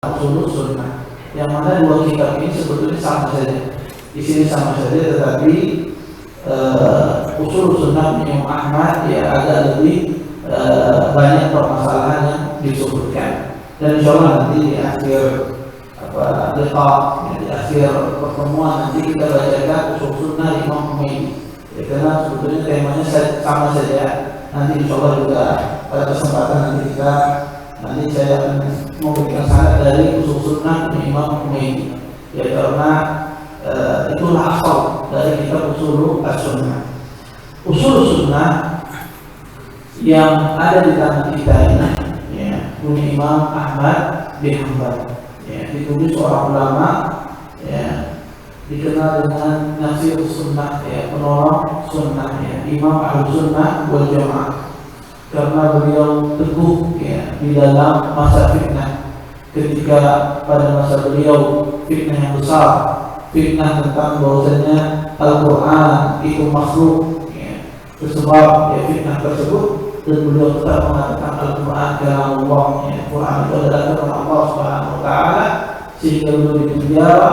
Ushul Sunnah, yang mana dua kitab ini sebetulnya sama saja. Di sini sama saja, tetapi Ushul Sunnah Imam Ahmad ya agak lebih banyak permasalahan yang disebutkan. Dan insyaallah nanti di akhir di akhir pertemuan nanti kita bacakan Ushul Sunnah Imam Humaidi. Ya, karena sebetulnya temanya sama saja. Nanti insyaallah juga pada kesempatan nanti saya akan memberikan sanad dari Ushul Sunnah Imam Humaidi. Ya, karena itulah asal dari kitab Ushul Sunnah. Ushul Sunnah yang ada di tangan kita ini, ya, punya Imam Ahmad bin Hanbal. Ya, ditulis seorang ulama, ya, dikenal dengan Nasir Sunnah, ya, penolong Sunnah, ya, Imam Ahlussunnah wal Jamaah. Karena beliau teguh, ya, di dalam masa fitnah. Ketika pada masa beliau fitnah yang besar, fitnah tentang bahwasanya Al-Quran itu makhluk, ya, sebab ya, fitnah tersebut, dan beliau tetap mengatakan Al-Quran kalam Allah, ya, Quran itu adalah firman Allah Subhanahu Wa Taala, sehingga beliau dipenjara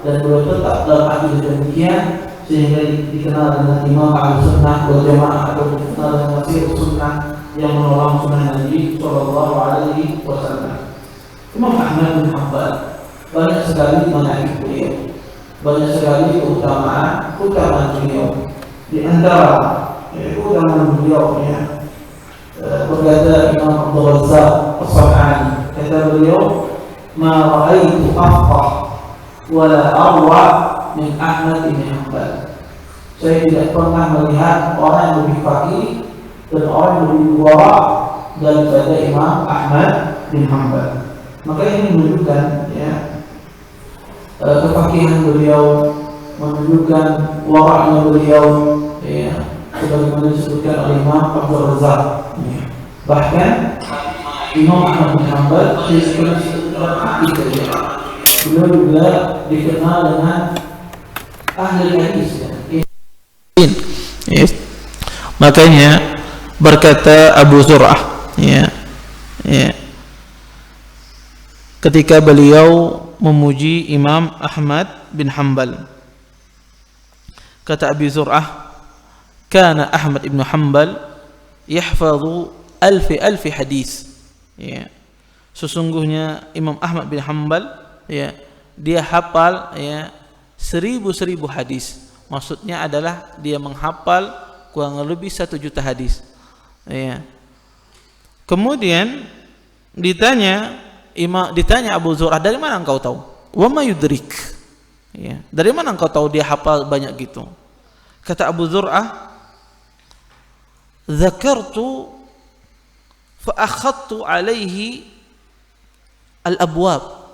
dan beliau tetap dalam akidah demikian, sehingga dikenal dengan Imam Ahlussunnah wal Jamaah atau dikenal dengan Nasir Sunnah yang menolong sunnah Nabi Sallallahu Alaihi Wasallam. Imam Ahmad bin Hanbal banyak sekali menarik beliau, banyak sekali keutamaan beliau. Di antara keutamaan beliau, ya, berkata Imam Abdul Razzaq As-San'ani, kata beliau, ma ra'aitu afqah wala arwa min Ahmad bin Hanbal. Saya tidak pernah melihat orang yang lebih faqih dan orang yang lebih wara daripada Imam Ahmad bin Hanbal. Maka ini menunjukkan, ya, kefakihan beliau, menunjukkan wara'nya beliau, ya, sebagaimana disebutkan oleh Imam Abdul Razzaq. Ya. Bahkan Imam Ahmad bin Hanbal disebut beliau juga dikenal dengan ahli hadis, ya. Makanya berkata Abu Zur'ah, ya, ya, ketika beliau memuji Imam Ahmad bin Hanbal, kata Abu Zur'ah, kana Ahmad ibn Hanbal yahfadhu alfi hadis, ya, sesungguhnya Imam Ahmad bin Hanbal, ya, dia hafal, ya, seribu hadis. Maksudnya adalah dia menghafal kurang lebih 1 juta hadis, ya. Kemudian ditanya Abu Zur'ah, dari mana engkau tahu? Wa ma yudrik, ya, dari mana engkau tahu dia hafal banyak gitu? Kata Abu Zur'ah, dzakartu fa akhadtu alaihi al-abwab.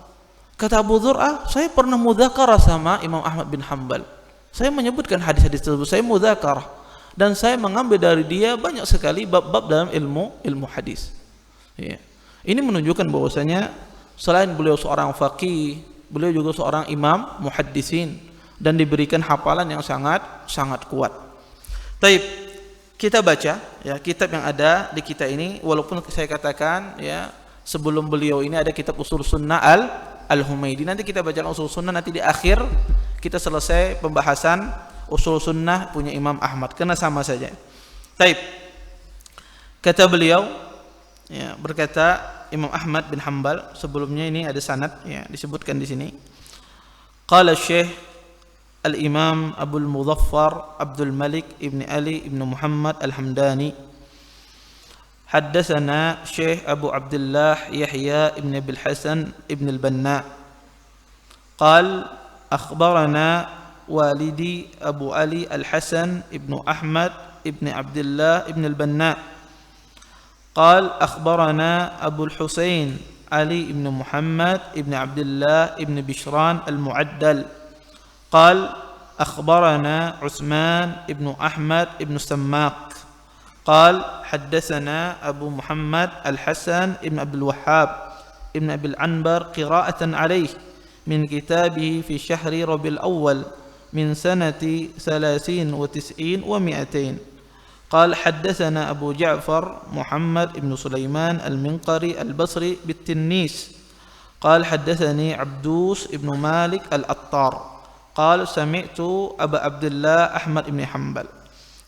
Kata Abu Zur'ah, saya pernah mudzakarah sama Imam Ahmad bin Hanbal. Saya menyebutkan hadis-hadis tersebut, saya mudzakarah, dan saya mengambil dari dia banyak sekali bab-bab dalam ilmu hadis. Ya. Ini menunjukkan bahwasanya selain beliau seorang faqih, beliau juga seorang imam muhaddisin dan diberikan hafalan yang sangat kuat. Taib, kita baca, ya, kitab yang ada di kita ini, walaupun saya katakan, ya, sebelum beliau ini ada kitab Ushul Sunnah Al-Humaidi. Nanti kita baca Ushul Sunnah, nanti di akhir kita selesai pembahasan Ushul Sunnah punya Imam Ahmad, karena sama saja. Taib, kata beliau, ya, berkata Imam Ahmad bin Hanbal, sebelumnya ini ada sanad, ya, disebutkan di sini. Qala Syekh Al-Imam Abdul Mudhaffar Abdul Malik ibn Ali ibn Muhammad Al-Hamdani, haddatsana Syekh Abu Abdullah Yahya ibn Abil Hasan ibn Al-Banna, qal akhbarana walidi Abu Ali Al-Hasan ibn Ahmad ibn Abdullah ibn Al-Banna, قال أخبرنا أبو الحسين علي بن محمد بن عبد الله بن بشران المعدل قال أخبرنا عثمان بن أحمد بن سماك قال حدثنا أبو محمد الحسن بن عبد الوهاب بن أبي العنبر قراءة عليه من كتابه في شهر ربيع الأول من سنة 93 و200. قال حدثنا أبو جعفر محمد بن سليمان المنقري البصري بالتنيس قال حدثني عبدوس ابن مالك الأطار قال سمعت أبا عبد الله أحمد بن حنبل.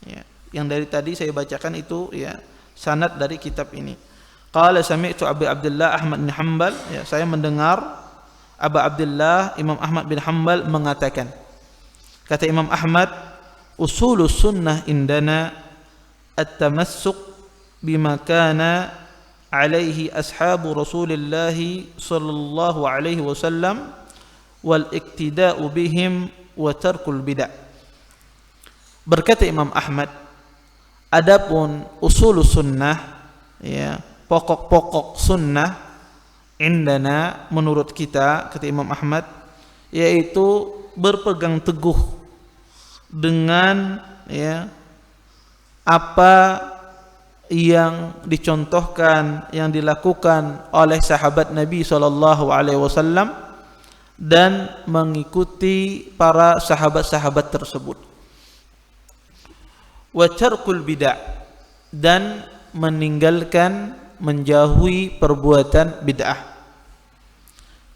Ya, yang dari tadi saya bacakan itu ya sanad dari kitab ini. Qala sami'tu Abu Abdullah Ahmad bin Hanbal, ya, saya mendengar Abu Abdullah Imam Ahmad bin Hanbal mengatakan, kata Imam Ahmad, usulus sunnah indana at-tamassuk bima kana alaihi ashabu Rasulillah sallallahu alaihi wasallam wal iktida'u bihim wa tarkul bid'ah. Berkata Imam Ahmad, adapun usulus sunnah, ya, pokok-pokok sunnah indana menurut kita, kata Imam Ahmad, yaitu berpegang teguh dengan ya apa yang dicontohkan, yang dilakukan oleh sahabat Nabi SAW dan mengikuti para sahabat-sahabat tersebut. Wa tarkul bid'ah, dan meninggalkan, menjauhi perbuatan bid'ah.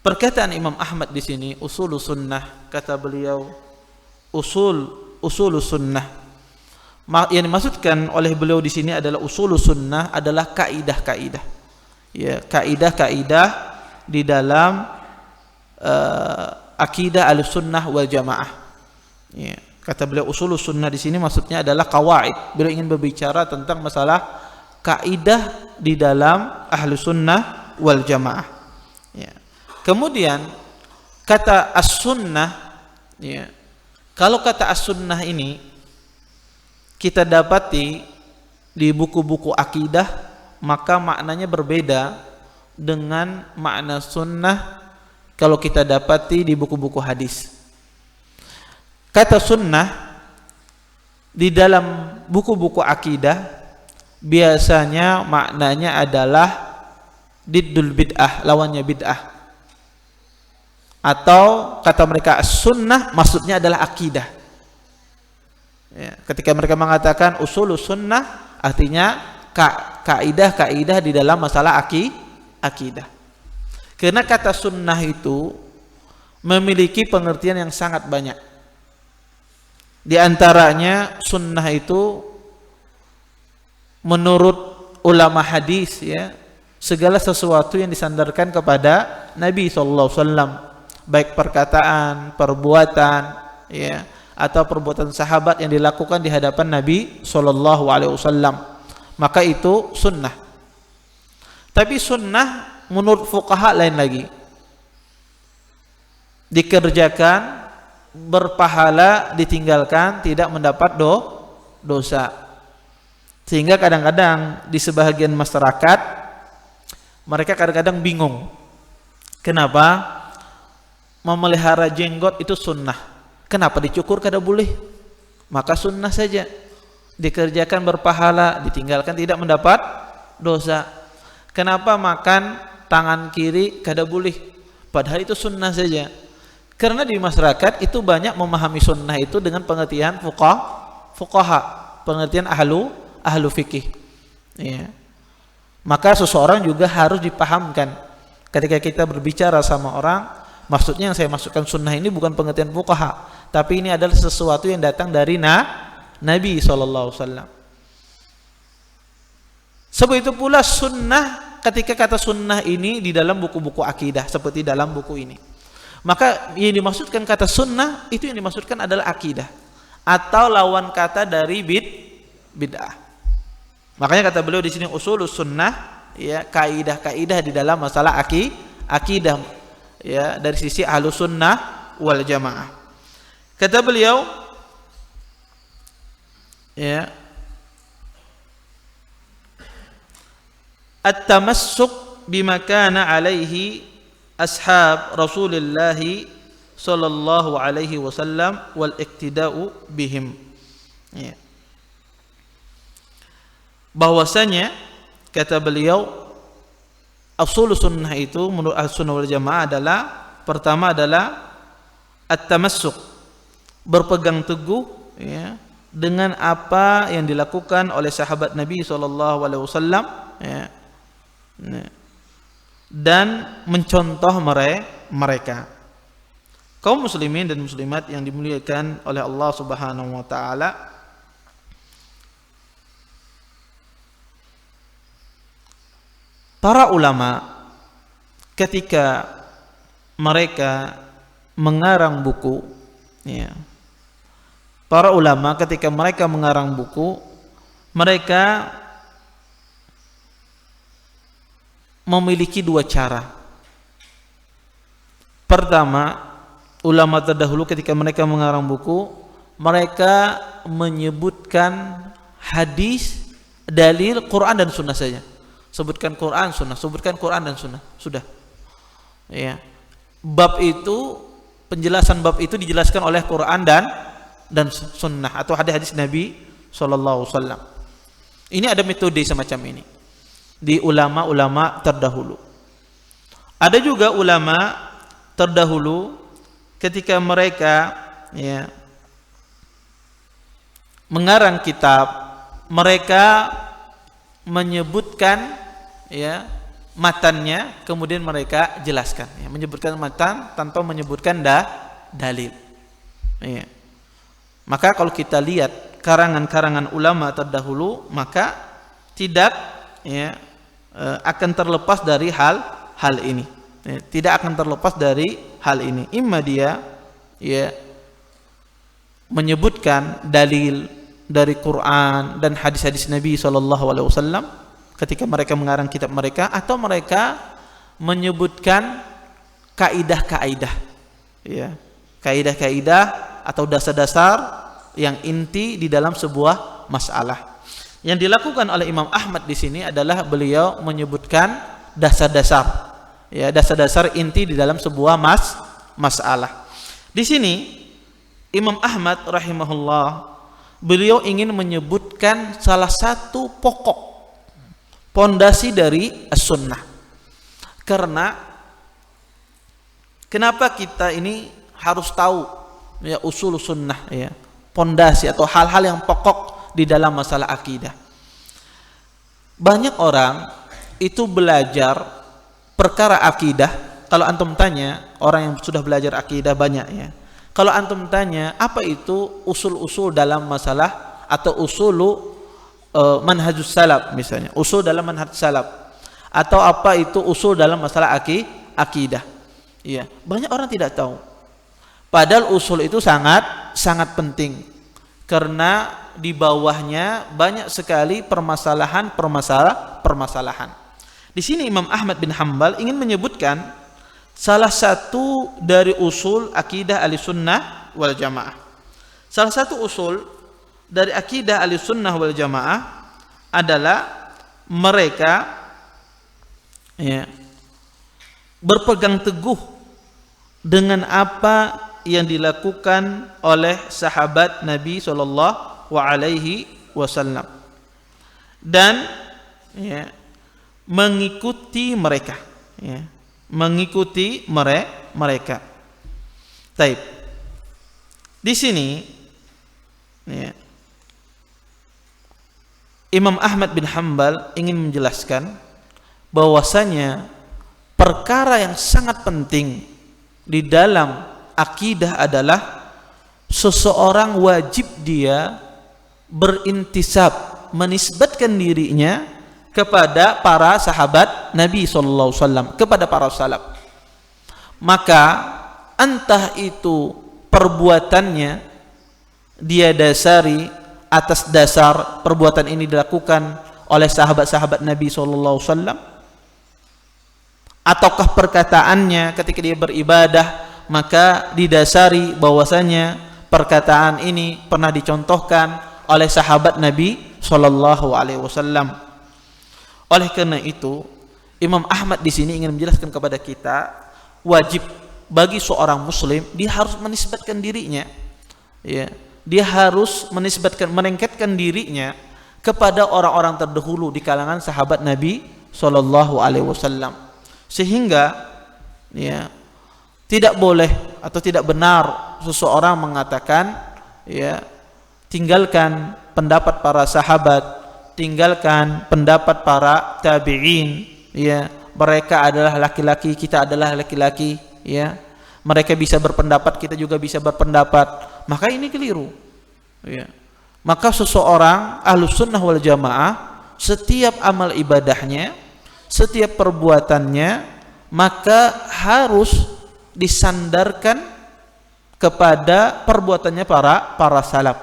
Perkataan Imam Ahmad di sini usul sunnah, kata beliau usul sunnah. Yang dimaksudkan oleh beliau di sini adalah usul sunnah adalah kaidah-kaidah. Ya, kaidah-kaidah di dalam akidah Ahlussunnah wal Jamaah. Ya, kata beliau usul sunnah di sini maksudnya adalah qawaid. Beliau ingin berbicara tentang masalah kaidah di dalam Ahlussunnah wal Jamaah. Ya. Kemudian kata as-sunnah, ya, kalau kata as-sunnah ini kita dapati di buku-buku akidah, maka maknanya berbeda dengan makna sunnah kalau kita dapati di buku-buku hadis. Kata sunnah di dalam buku-buku akidah biasanya maknanya adalah diddul bid'ah, lawannya bid'ah. Atau kata mereka as-sunnah maksudnya adalah akidah. Ya, ketika mereka mengatakan usulus sunnah artinya kaidah-kaidah di dalam masalah akidah. Karena kata sunnah itu memiliki pengertian yang sangat banyak. Di antaranya sunnah itu menurut ulama hadis, ya, segala sesuatu yang disandarkan kepada Nabi SAW, baik perkataan, perbuatan, ya, atau perbuatan sahabat yang dilakukan di hadapan Nabi SAW, maka itu sunnah. Tapi sunnah menurut fuqaha lain lagi, dikerjakan berpahala, ditinggalkan tidak mendapat dosa. Sehingga kadang-kadang di sebahagian masyarakat mereka kadang-kadang bingung, kenapa memelihara jenggot itu sunnah, kenapa dicukur kada boleh? Maka sunnah saja, dikerjakan berpahala, ditinggalkan tidak mendapat dosa. Kenapa makan tangan kiri kada boleh? Padahal itu sunnah saja. Karena di masyarakat itu banyak memahami sunnah itu dengan pengertian fuqaha, pengertian ahlu fikih. Ya. Maka seseorang juga harus dipahamkan ketika kita berbicara sama orang, maksudnya yang saya maksudkan sunnah ini bukan pengertian fuqaha, tapi ini adalah sesuatu yang datang dari Nabi SAW. Sebab itu pula sunnah, ketika kata sunnah ini di dalam buku-buku akidah seperti dalam buku ini, maka yang dimaksudkan kata sunnah itu yang dimaksudkan adalah akidah atau lawan kata dari bid'ah. Makanya kata beliau di sini usulus sunnah, ya, kaidah-kaidah di dalam masalah akidah, ya, dari sisi Ahlussunnah wal Jamaah. Kata beliau, ya, at-tamassuk bima kana alaihi ashab Rasulullah sallallahu alaihi wasallam wal iktida'u bihim. Ya. Bahwasanya kata beliau usul sunnah itu menurut Ahlussunnah wal Jamaah adalah, pertama adalah at-tamassuk, berpegang teguh, ya, dengan apa yang dilakukan oleh sahabat Nabi SAW, ya. dan mencontoh mereka. Kaum muslimin dan muslimat yang dimuliakan oleh Allah Subhanahu wa taala, para ulama ketika mereka mengarang buku, ya, para ulama ketika mereka mengarang buku, mereka memiliki dua cara. Pertama, ulama terdahulu ketika mereka mengarang buku, mereka menyebutkan hadis, dalil, Quran dan sunnah saja. Sebutkan Quran, sunnah, sebutkan Quran dan sunnah, sudah. Ya. Bab itu, penjelasan bab itu dijelaskan oleh Quran dan sunnah atau hadis-hadis Nabi sallallahu alaihi wasallam. Ini ada metode semacam ini di ulama-ulama terdahulu. Ada juga ulama terdahulu ketika mereka, ya, mengarang kitab, mereka menyebutkan, ya, matannya, kemudian mereka jelaskan, ya, menyebutkan matan tanpa menyebutkan dalil. Ya. Maka kalau kita lihat karangan-karangan ulama terdahulu, maka tidak, ya, akan terlepas dari hal ini, ya, tidak akan terlepas dari hal ini. Imma dia, ya, menyebutkan dalil dari Quran dan hadis-hadis Nabi SAW ketika mereka mengarang kitab mereka, atau mereka menyebutkan kaidah-kaidah, ya, kaidah-kaidah atau dasar-dasar yang inti di dalam sebuah masalah. Yang dilakukan oleh Imam Ahmad di sini adalah beliau menyebutkan dasar-dasar, ya, dasar-dasar inti di dalam sebuah masalah. Di sini Imam Ahmad rahimahullah, beliau ingin menyebutkan salah satu pokok pondasi dari as-sunnah. Karena kenapa kita ini harus tahu, ya, usul sunnah, ya, pondasi atau hal-hal yang pokok di dalam masalah akidah. Banyak orang itu belajar perkara akidah. Kalau antum tanya orang yang sudah belajar akidah banyak, ya. Kalau antum tanya apa itu usul-usul dalam masalah atau usulu manhajus salaf misalnya, usul dalam manhaj salaf, atau apa itu usul dalam masalah akidah. Iya, banyak orang tidak tahu. Padahal usul itu sangat penting. Karena di bawahnya banyak sekali permasalahan. Di sini Imam Ahmad bin Hanbal ingin menyebutkan salah satu dari usul akidah Ahlussunnah wal Jamaah. Salah satu usul dari akidah Ahlussunnah wal Jamaah adalah mereka, ya, berpegang teguh dengan apa yang dilakukan oleh sahabat Nabi sallallahu alaihi wasallam dan, ya, mengikuti mereka, ya, mengikuti mereka. Taib. Di sini, ya, Imam Ahmad bin Hanbal ingin menjelaskan bahwasanya perkara yang sangat penting di dalam akidah adalah seseorang wajib dia berintisab, menisbatkan dirinya kepada para sahabat Nabi SAW, kepada para salaf. Maka entah itu perbuatannya dia dasari atas dasar perbuatan ini dilakukan oleh sahabat-sahabat Nabi SAW, ataukah perkataannya ketika dia beribadah maka didasari bahwasanya perkataan ini pernah dicontohkan oleh sahabat Nabi sallallahu alaihi wasallam. Oleh karena itu, Imam Ahmad di sini ingin menjelaskan kepada kita, wajib bagi seorang muslim dia harus menisbatkan dirinya, ya, dia harus menengketkan dirinya kepada orang-orang terdahulu di kalangan sahabat Nabi sallallahu alaihi wasallam. Sehingga, ya, tidak boleh atau tidak benar seseorang mengatakan, ya, tinggalkan pendapat para sahabat, tinggalkan pendapat para tabi'in, ya, mereka adalah laki-laki, kita adalah laki-laki, ya. Mereka bisa berpendapat, kita juga bisa berpendapat. Maka ini keliru. Ya. Maka seseorang Ahlus Sunnah wal Jamaah, setiap amal ibadahnya, setiap perbuatannya, maka harus disandarkan kepada perbuatannya para salaf,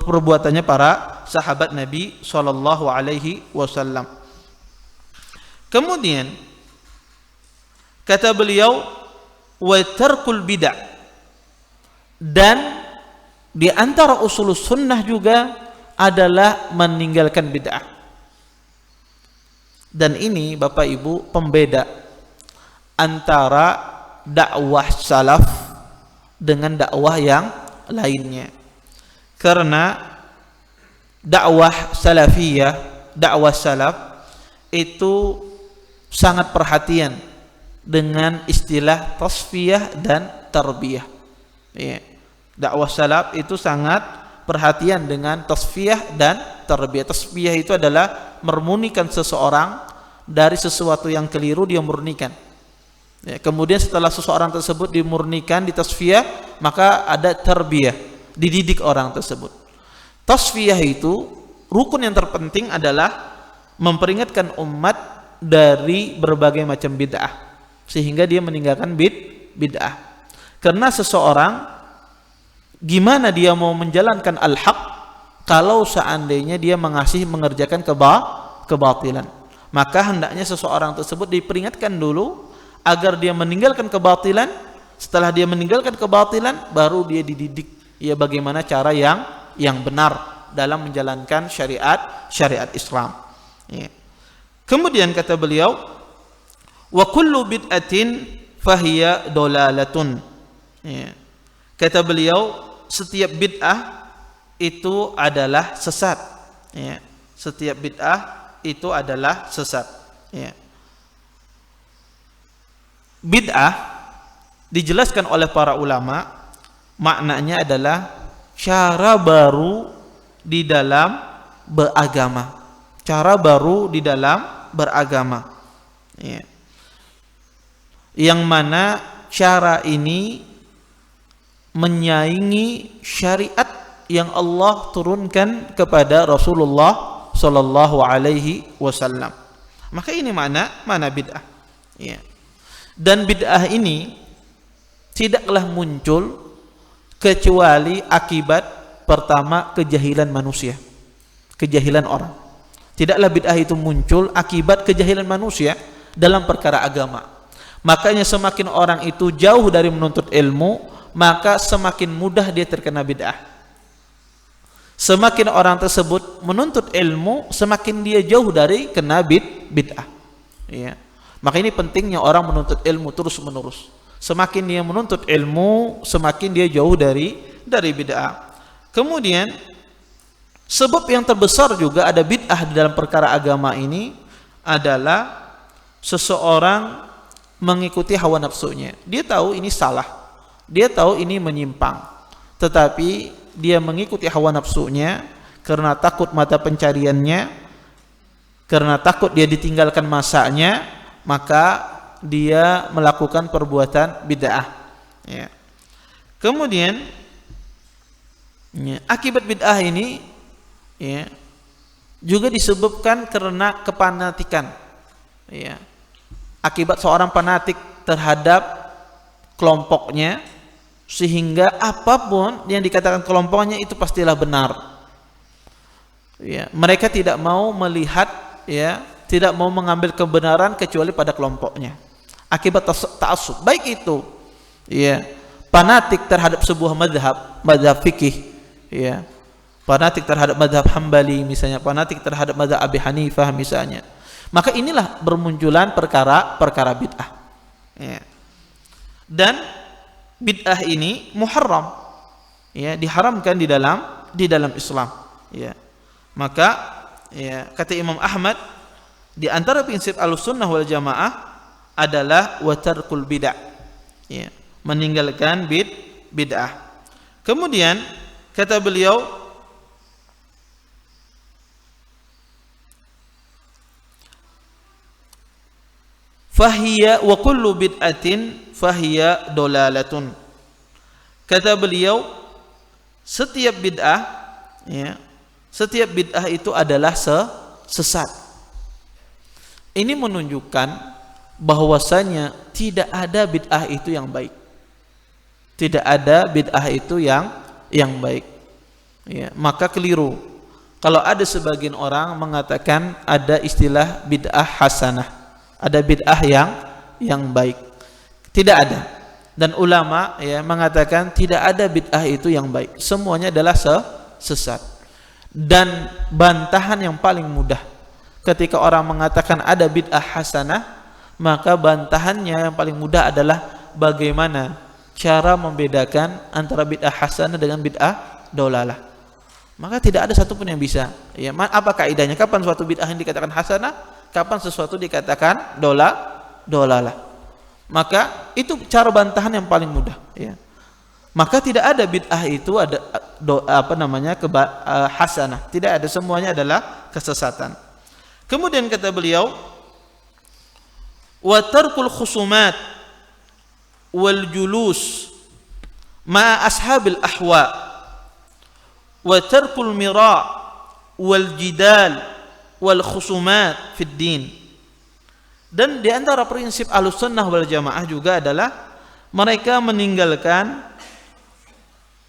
perbuatannya para sahabat Nabi sallallahu alaihi wasallam. Kemudian kata beliau, wa tarkul bid'ah, dan di antara usul sunnah juga adalah meninggalkan bid'ah. Dan ini Bapak Ibu pembeda antara dakwah salaf dengan dakwah yang lainnya. Karena dakwah salafiyah, dakwah salaf itu sangat perhatian dengan istilah tasfiyah dan tarbiyah. Ya. Dakwah salaf itu sangat perhatian dengan tasfiyah dan tarbiyah. Tasfiyah itu adalah memurnikan seseorang dari sesuatu yang keliru, dia murnikan. Ya, kemudian setelah seseorang tersebut dimurnikan, ditasfiyah, maka ada tarbiyah, dididik orang tersebut. Tasfiyah itu rukun yang terpenting adalah memperingatkan umat dari berbagai macam bid'ah, sehingga dia meninggalkan bid'ah. Karena seseorang, gimana dia mau menjalankan al-haq kalau seandainya dia mengerjakan kebatilan? Maka hendaknya seseorang tersebut diperingatkan dulu agar dia meninggalkan kebatilan. Setelah dia meninggalkan kebatilan, baru dia dididik ya bagaimana cara yang benar dalam menjalankan syariat Islam. Ya. Kemudian kata beliau, wa kullu bid'atin fahiya dolalatun. Ya. Kata beliau, setiap bid'ah itu adalah sesat. Ya. Setiap bid'ah itu adalah sesat. Ya. Bid'ah dijelaskan oleh para ulama, maknanya adalah cara baru di dalam beragama. Cara baru di dalam beragama. Ya. Yang mana cara ini menyaingi syariat yang Allah turunkan kepada Rasulullah sallallahu alaihi wasallam. Maka ini mana bid'ah. Ya. Dan bid'ah ini tidaklah muncul kecuali akibat pertama kejahilan manusia, kejahilan orang. Tidaklah bid'ah itu muncul akibat kejahilan manusia dalam perkara agama. Makanya semakin orang itu jauh dari menuntut ilmu, maka semakin mudah dia terkena bid'ah. Semakin orang tersebut menuntut ilmu, semakin dia jauh dari kena bid'ah. Ya. Maka ini pentingnya orang menuntut ilmu terus menerus. Semakin dia menuntut ilmu, semakin dia jauh dari bid'ah. Kemudian sebab yang terbesar juga ada bid'ah di dalam perkara agama ini adalah seseorang mengikuti hawa nafsunya. Dia tahu ini salah, dia tahu ini menyimpang, tetapi dia mengikuti hawa nafsunya karena takut mata pencariannya, karena takut dia ditinggalkan masanya, maka dia melakukan perbuatan bid'ah. Ya. Kemudian ya, akibat bid'ah ini ya, juga disebabkan karena kepanatikan. Ya. Akibat seorang fanatik terhadap kelompoknya, sehingga apapun yang dikatakan kelompoknya itu pastilah benar. Ya. Mereka tidak mau melihat, ya, tidak mau mengambil kebenaran kecuali pada kelompoknya. Akibat ta'assub, baik itu ya fanatik terhadap sebuah mazhab fikih, ya, fanatik terhadap mazhab Hambali misalnya, fanatik terhadap mazhab Abi Hanifah misalnya, maka inilah bermunculan perkara bid'ah. Ya. Dan bid'ah ini muharram, ya, diharamkan di dalam Islam. Ya. Maka ya, kata Imam Ahmad, di antara prinsip Ahlussunnah wal Jamaah adalah wa tarkul bid'ah. Ya, meninggalkan bid'ah. Kemudian kata beliau, fahiya wa kullu bid'atin fahiya dolalatun. Kata beliau, setiap bid'ah, ya, setiap bid'ah itu adalah sesat. Ini menunjukkan bahwasanya tidak ada bid'ah itu yang baik. Tidak ada bid'ah itu yang baik. Ya, maka keliru kalau ada sebagian orang mengatakan ada istilah bid'ah hasanah, ada bid'ah yang baik. Tidak ada. Dan ulama ya mengatakan tidak ada bid'ah itu yang baik. Semuanya adalah sesat. Dan bantahan yang paling mudah ketika orang mengatakan ada bid'ah hasanah, maka bantahannya yang paling mudah adalah bagaimana cara membedakan antara bid'ah hasanah dengan bid'ah dolalah. Maka tidak ada satupun yang bisa. Ya, apa kaidahnya? Kapan suatu bid'ah yang dikatakan hasanah? Kapan sesuatu dikatakan dolalah? Maka itu cara bantahan yang paling mudah. Ya. Maka tidak ada bid'ah itu ada hasanah. Tidak ada, semuanya adalah kesesatan. Kemudian kata beliau, wa tarkul khusumat wal julus ma ashabil ahwa wa tarkul mira' wal jidal wal khusumat fid din. Dan di antara prinsip Ahlussunnah wal Jamaah juga adalah mereka meninggalkan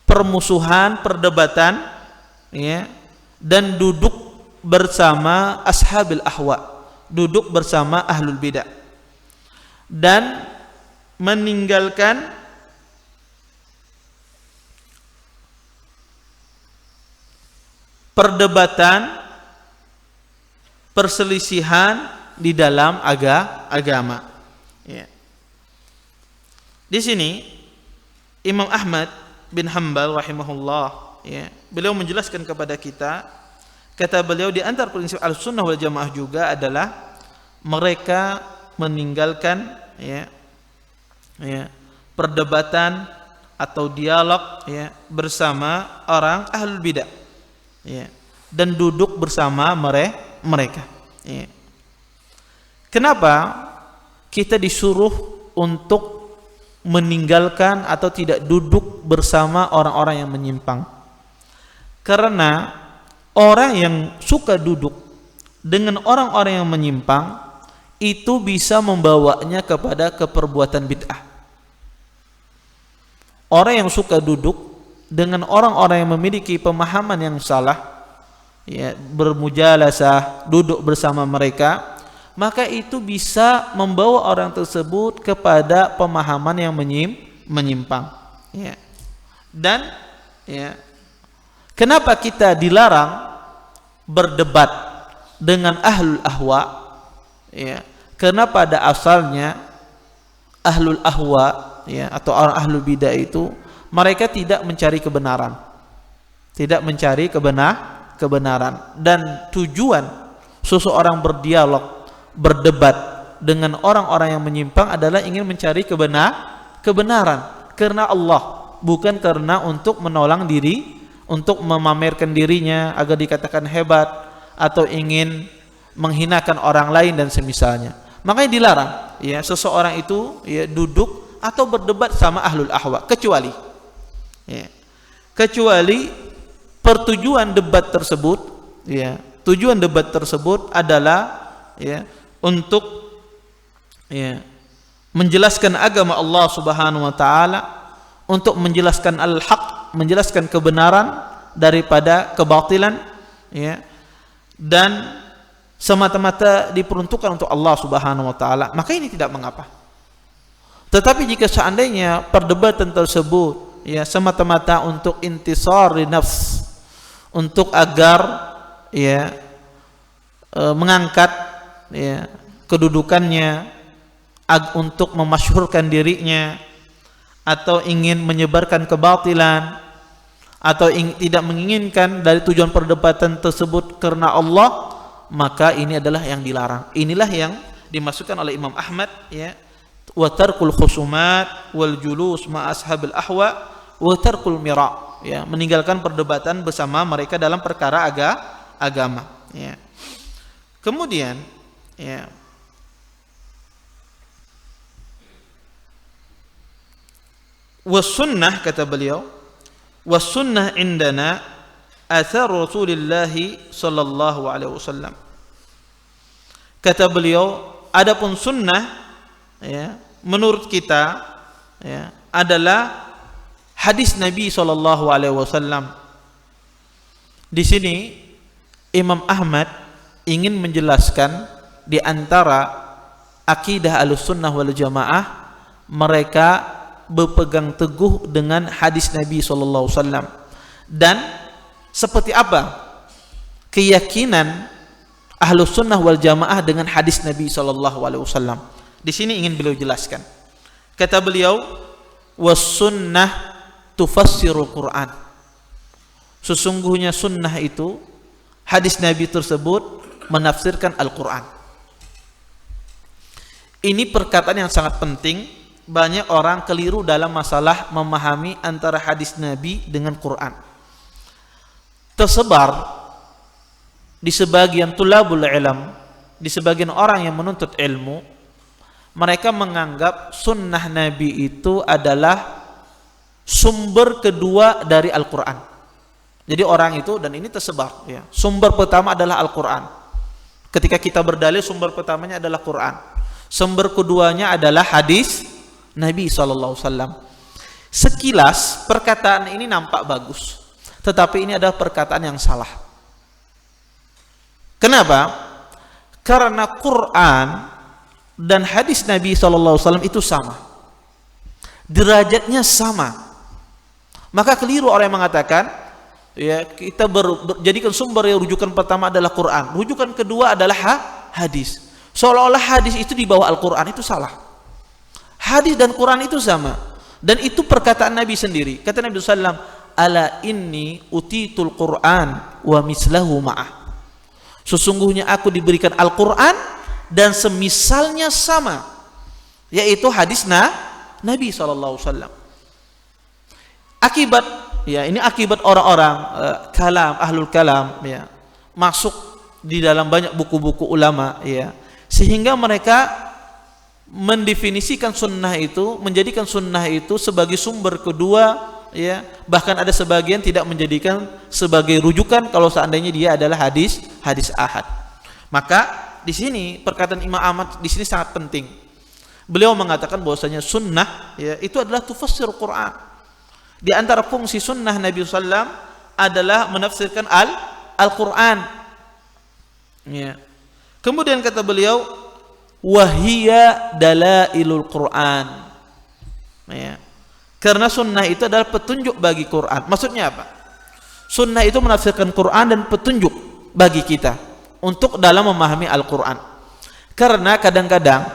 permusuhan, perdebatan, ya, dan duduk bersama ashabil ahwa, duduk bersama ahlul bidah, dan meninggalkan perdebatan, perselisihan di dalam agama. Ya. Di sini Imam Ahmad bin Hanbal rahimahullah, ya, beliau menjelaskan kepada kita, kata beliau di antara prinsip Ahlussunnah wal Jamaah juga adalah mereka meninggalkan perdebatan atau dialog, ya, bersama orang ahlul bidah. Ya, dan duduk bersama mereka. Ya. Kenapa kita disuruh untuk meninggalkan atau tidak duduk bersama orang-orang yang menyimpang? Karena orang yang suka duduk dengan orang-orang yang menyimpang itu bisa membawanya kepada keperbuatan bid'ah. Orang yang suka duduk dengan orang-orang yang memiliki pemahaman yang salah, ya, bermujalasah, duduk bersama mereka, maka itu bisa membawa orang tersebut kepada pemahaman yang menyimpang. Ya. Dan ya, kenapa kita dilarang berdebat dengan ahlul ahwa? Ya, karena pada asalnya ahlul ahwa, ya, atau orang ahlul bidah itu mereka tidak mencari kebenaran, tidak mencari kebenaran, dan tujuan seseorang berdialog, berdebat dengan orang-orang yang menyimpang adalah ingin mencari kebenaran karena Allah, bukan karena untuk menolong diri, untuk memamerkan dirinya agar dikatakan hebat, atau ingin menghinakan orang lain dan semisalnya. Makanya dilarang, ya, seseorang itu, ya, duduk atau berdebat sama ahlul ahwa, kecuali pertujuan debat tersebut, ya, tujuan debat tersebut adalah, ya, untuk, ya, menjelaskan agama Allah Subhanahu wa taala, untuk menjelaskan al-haq, menjelaskan kebenaran daripada kebatilan, ya, dan semata-mata diperuntukkan untuk Allah Subhanahu wa taala, maka ini tidak mengapa. Tetapi jika seandainya perdebatan tersebut, ya, semata-mata untuk intisar li nafs, untuk agar, ya, mengangkat, ya, kedudukannya, untuk memasyhurkan dirinya, atau ingin menyebarkan kebatilan, atau tidak menginginkan dari tujuan perdebatan tersebut karena Allah, maka ini adalah yang dilarang. Inilah yang dimasukkan oleh Imam Ahmad, ya, wa tarkul khusumat wal julus ma ashabil ahwa wa tarkul mira', ya, meninggalkan perdebatan bersama mereka dalam perkara agama, ya. Kemudian, ya, Sunnah, kata beliau, sunnah indana athar Rasulullah sallallahu alaihi wasallam. Kata beliau, adapun sunnah, ya, menurut kita, ya, adalah hadis Nabi sallallahu alaihi wasallam. Di sini Imam Ahmad ingin menjelaskan di antara akidah Ahlussunnah wal Jamaah, mereka berpegang teguh dengan hadis Nabi sallallahu alaihi wasallam. Dan seperti apa keyakinan Ahlussunnah wal Jamaah dengan hadis Nabi sallallahu alaihi wasallam? Di sini ingin beliau jelaskan. Kata beliau, "Was-sunnah tufassirul Qur'an." Sesungguhnya sunnah itu, hadis Nabi tersebut menafsirkan Al-Qur'an. Ini perkataan yang sangat penting. Banyak orang keliru dalam masalah memahami antara hadis Nabi dengan Quran. Tersebar di sebagian tulabul ilm, di sebagian orang yang menuntut ilmu, mereka menganggap sunnah Nabi itu adalah sumber kedua dari Al-Quran. Jadi orang itu, dan ini tersebar, ya, sumber pertama adalah Al-Quran. Ketika kita berdalil, sumber pertamanya adalah Quran. Sumber keduanya adalah hadis Nabi SAW. Sekilas perkataan ini nampak bagus, tetapi ini adalah perkataan yang salah. Kenapa? Karena Quran dan hadis Nabi SAW itu sama, derajatnya sama. Maka keliru orang yang mengatakan, ya, kita jadikan sumber yang rujukan pertama adalah Quran, rujukan kedua adalah hadis. Seolah-olah hadis itu di bawah Al-Quran, itu salah. Hadis dan Quran itu sama, dan itu perkataan Nabi sendiri. Kata Nabi SAW, "Ala inni utitul Quran wa mislahu ma'ah." Sesungguhnya aku diberikan Al-Quran dan semisalnya sama, yaitu hadis Nabi SAW. Akibat, ya, ini akibat orang-orang kalam, ahlul kalam, ya, masuk di dalam banyak buku-buku ulama, ya, sehingga mereka mendefinisikan sunnah itu, menjadikan sunnah itu sebagai sumber kedua, ya, bahkan ada sebagian tidak menjadikan sebagai rujukan kalau seandainya dia adalah hadis ahad. Maka di sini perkataan Imam Ahmad di sini sangat penting. Beliau mengatakan bahwasanya sunnah, ya, itu adalah tufassir Quran. Di antara fungsi sunnah Nabi SAW adalah menafsirkan Al-Quran. Ya. Kemudian kata beliau, wahia dalailul Quran, ya, karena sunnah itu adalah petunjuk bagi Quran. Maksudnya apa? Sunnah itu menafsirkan Quran dan petunjuk bagi kita untuk dalam memahami Al-Quran. Karena kadang-kadang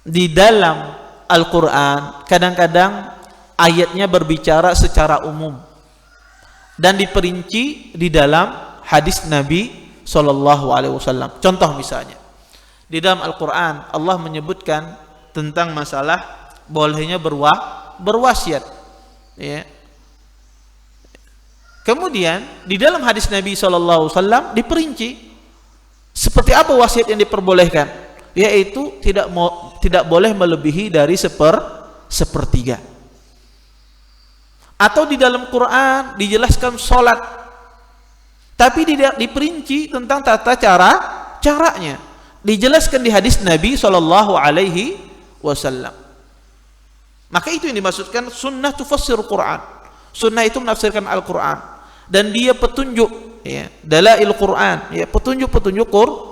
di dalam Al-Quran, kadang-kadang ayatnya berbicara secara umum dan diperinci di dalam hadis Nabi SAW. Contoh misalnya, di dalam Al-Quran Allah menyebutkan tentang masalah bolehnya berwasiat, ya. Kemudian di dalam hadis Nabi SAW diperinci seperti apa wasiat yang diperbolehkan, yaitu tidak boleh melebihi dari sepertiga. Atau di dalam Quran dijelaskan sholat, tapi tidak diperinci tentang tata caranya. Dijelaskan di hadis Nabi SAW. Maka itu yang dimaksudkan sunnah tufassir Quran. Sunnah itu menafsirkan Al-Quran, dan dia petunjuk, ya, dalail Quran, ya, petunjuk-petunjuk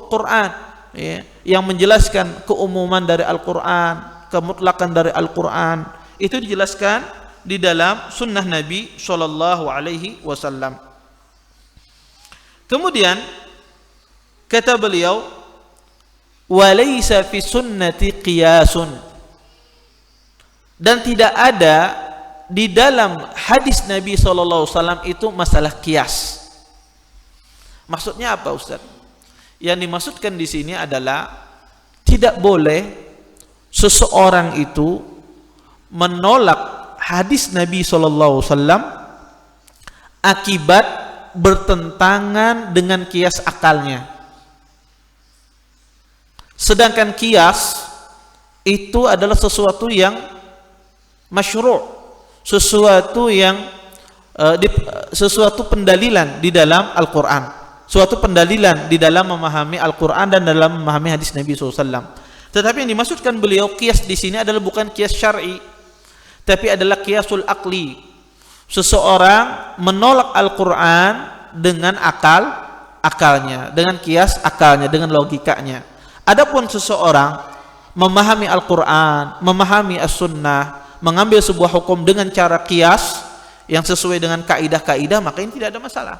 Quran, ya, yang menjelaskan keumuman dari Al-Quran, kemutlakan dari Al-Quran. Itu dijelaskan di dalam sunnah Nabi SAW. Kemudian kata beliau, walaysa fi sunnati qiyasun, dan tidak ada di dalam hadis Nabi SAW itu masalah qiyas. Maksudnya apa, Ustaz? Yang dimaksudkan di sini adalah tidak boleh seseorang itu menolak hadis Nabi SAW akibat bertentangan dengan qiyas akalnya. Sedangkan qiyas itu adalah sesuatu yang masyru', sesuatu yang sesuatu pendalilan di dalam Al-Quran, suatu pendalilan di dalam memahami Al-Quran dan dalam memahami hadis Nabi SAW. Tetapi yang dimaksudkan beliau qiyas di sini adalah bukan qiyas syar'i, tapi adalah qiyasul aqli. Seseorang menolak Al-Quran dengan akalnya, dengan qiyas akalnya, dengan logikanya. Adapun seseorang memahami Al-Quran, memahami As-Sunnah, mengambil sebuah hukum dengan cara qiyas yang sesuai dengan kaidah-kaidah, maka ini tidak ada masalah.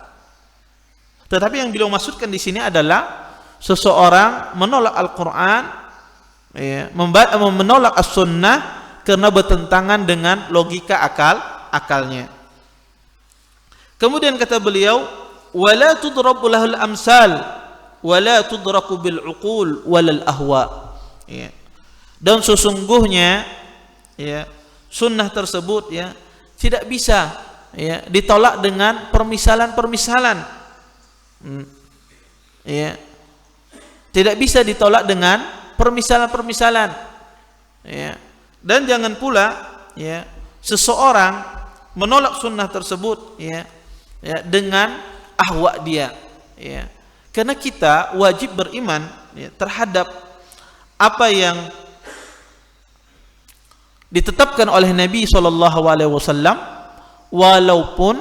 Tetapi yang beliau maksudkan di sini adalah seseorang menolak Al-Quran, ya, menolak As-Sunnah karena bertentangan dengan logika akalnya. Kemudian kata beliau, wala tudrabu lahul amsal wala tudraku bil uqul walal ahwa. Ya. Dan sesungguhnya, ya, sunnah tersebut, ya, tidak bisa, ya, ditolak dengan permisalan-permisalan. Ya, tidak bisa ditolak dengan permisalan-permisalan. Ya. Dan jangan pula, ya, seseorang menolak sunnah tersebut, ya, ya, dengan ahwa dia, ya. Karena kita wajib beriman, ya, terhadap apa yang ditetapkan oleh Nabi SAW, walaupun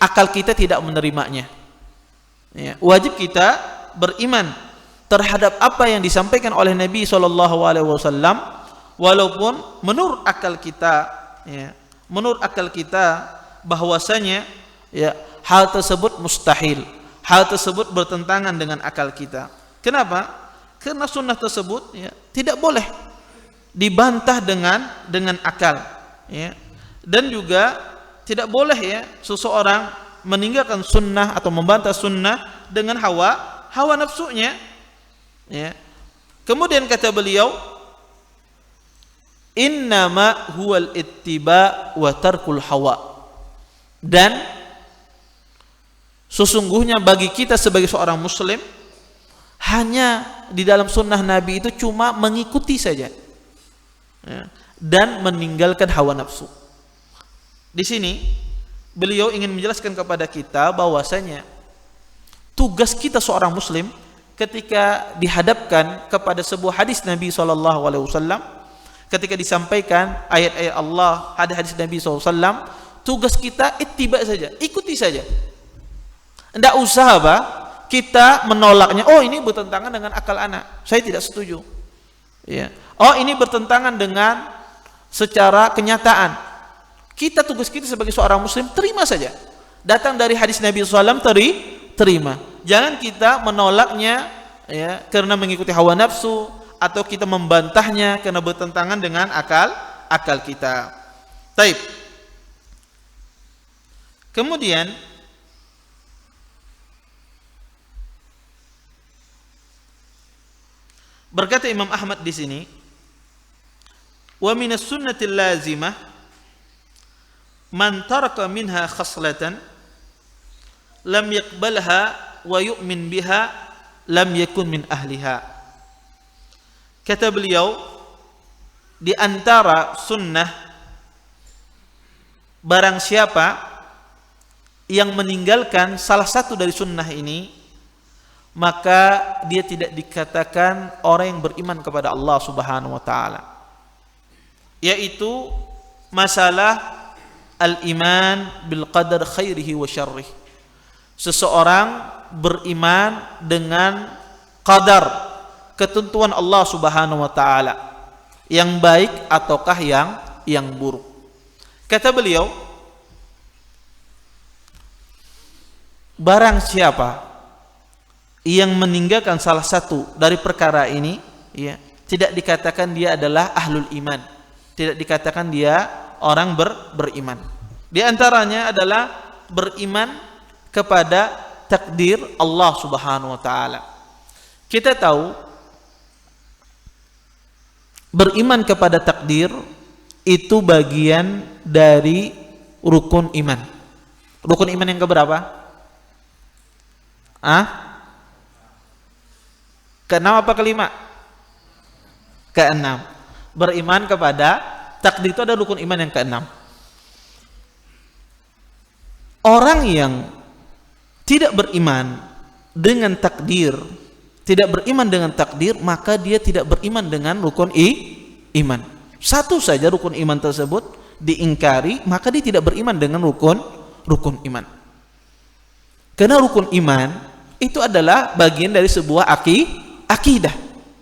akal kita tidak menerimanya. Ya, wajib kita beriman terhadap apa yang disampaikan oleh Nabi SAW, walaupun menurut akal kita, ya, menurut akal kita bahwasanya, ya, hal tersebut mustahil, hal tersebut bertentangan dengan akal kita. Kenapa? Karena sunnah tersebut, ya, tidak boleh dibantah dengan akal, ya. Dan juga tidak boleh, ya, seseorang meninggalkan sunnah atau membantah sunnah dengan hawa nafsunya, ya. Kemudian kata beliau, innama huwal ittiba wa tarkul hawa. Dan sesungguhnya bagi kita sebagai seorang muslim, hanya di dalam sunnah Nabi itu cuma mengikuti saja, ya, dan meninggalkan hawa nafsu. Di sini beliau ingin menjelaskan kepada kita bahwasanya tugas kita seorang muslim ketika dihadapkan kepada sebuah hadis Nabi SAW, ketika disampaikan ayat-ayat Allah, hadis-hadis Nabi SAW, tugas kita ittiba saja, ikuti saja. Tidak usah apa kita menolaknya. Oh, ini bertentangan dengan akal anak, saya tidak setuju, ya. Oh, ini bertentangan dengan secara kenyataan. Kita, tugas kita sebagai seorang muslim, terima saja. Datang dari hadis Nabi SAW, terima. Jangan kita menolaknya, ya, karena mengikuti hawa nafsu, atau kita membantahnya karena bertentangan dengan akal kita. Taib. Kemudian berkata Imam Ahmad di sini, wa minas sunnatil lazimah man taraka minha khaslatan lam yaqbalha wa yu'min biha lam yakun min ahliha. Kata beliau, di antara sunnah, barang siapa yang meninggalkan salah satu dari sunnah ini, maka dia tidak dikatakan orang yang beriman kepada Allah Subhanahu wa taala, yaitu masalah al-iman bil qadar khairihi wa syarrih. Seseorang beriman dengan qadar, ketentuan Allah Subhanahu wa taala, yang baik ataukah yang buruk. Kata beliau, barang siapa yang meninggalkan salah satu dari perkara ini, ya, tidak dikatakan dia adalah ahlul iman, tidak dikatakan dia orang beriman. Di antaranya adalah beriman kepada takdir Allah Subhanahu wa taala. Kita tahu beriman kepada takdir itu bagian dari rukun iman. Rukun iman yang keberapa? Keenam apa kelima? Keenam. Beriman kepada takdir itu ada rukun iman yang keenam. orang yang tidak beriman dengan takdir, maka dia tidak beriman dengan rukun iman. Satu saja rukun iman tersebut diingkari, maka dia tidak beriman dengan rukun iman. Karena rukun iman itu adalah bagian dari sebuah akidah.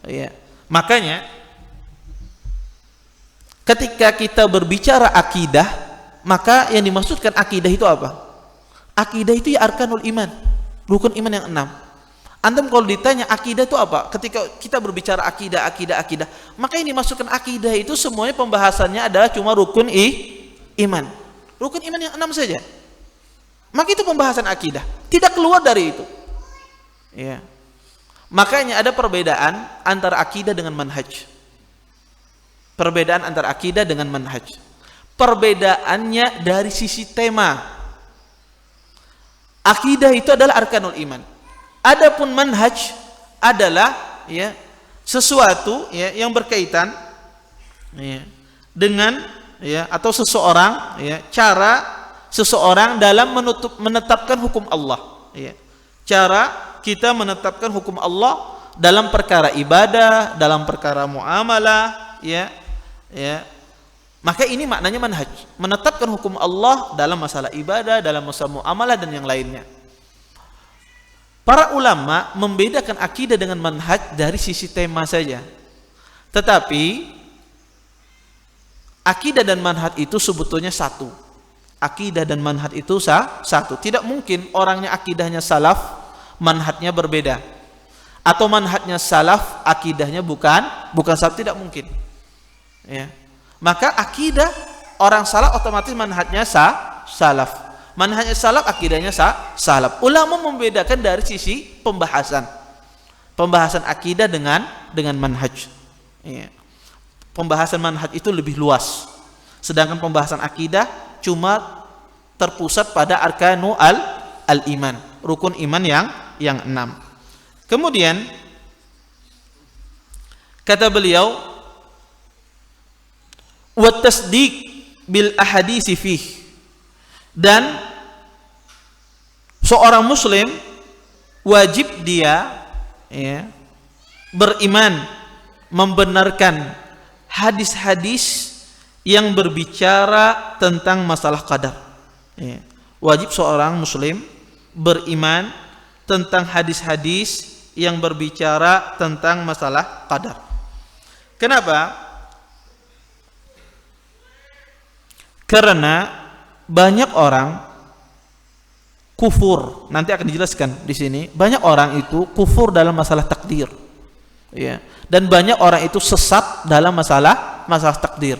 Ya. Makanya ketika kita berbicara akidah, maka yang dimaksudkan akidah itu apa? Akidah itu ya arkanul iman, rukun iman yang 6. Antum kalau ditanya akidah itu apa? Ketika kita berbicara akidah, maka yang dimaksudkan akidah itu semuanya pembahasannya adalah cuma rukun iman. Rukun iman yang 6 saja. Maka itu pembahasan akidah, tidak keluar dari itu. Ya. Makanya ada perbedaan antara akidah dengan manhaj. Perbedaannya dari sisi tema. Akidah itu adalah arkanul iman. Adapun manhaj adalah ya sesuatu ya yang berkaitan ya dengan ya atau seseorang ya cara seseorang dalam menetapkan hukum Allah ya. Cara kita menetapkan hukum Allah dalam perkara ibadah, dalam perkara muamalah ya. Maka ini maknanya manhaj, menetapkan hukum Allah dalam masalah ibadah, dalam masalah muamalah dan yang lainnya. Para ulama membedakan akidah dengan manhaj dari sisi tema saja. Tetapi akidah dan manhaj itu sebetulnya satu. Akidah dan manhaj itu satu. Tidak mungkin orangnya akidahnya salaf, manhajnya berbeda. Atau manhajnya salaf, akidahnya bukan salaf, tidak mungkin. Ya. Maka akidah orang salaf otomatis manhajnya salaf. Manhajnya salaf, akidahnya salaf. Ulama membedakan dari sisi pembahasan akidah dengan manhaj. Ya. Pembahasan manhaj itu lebih luas, sedangkan pembahasan akidah cuma terpusat pada arkanu al-iman, rukun iman yang 6. Kemudian kata beliau, wa tasdiq bil ahadisi fih, dan seorang muslim wajib dia ya, beriman, membenarkan hadis-hadis yang berbicara tentang masalah qadar ya. Wajib seorang muslim beriman tentang hadis-hadis yang berbicara tentang masalah qadar. Kenapa? Karena banyak orang kufur, nanti akan dijelaskan di sini. Banyak orang itu kufur dalam masalah takdir, ya. Dan banyak orang itu sesat dalam masalah takdir.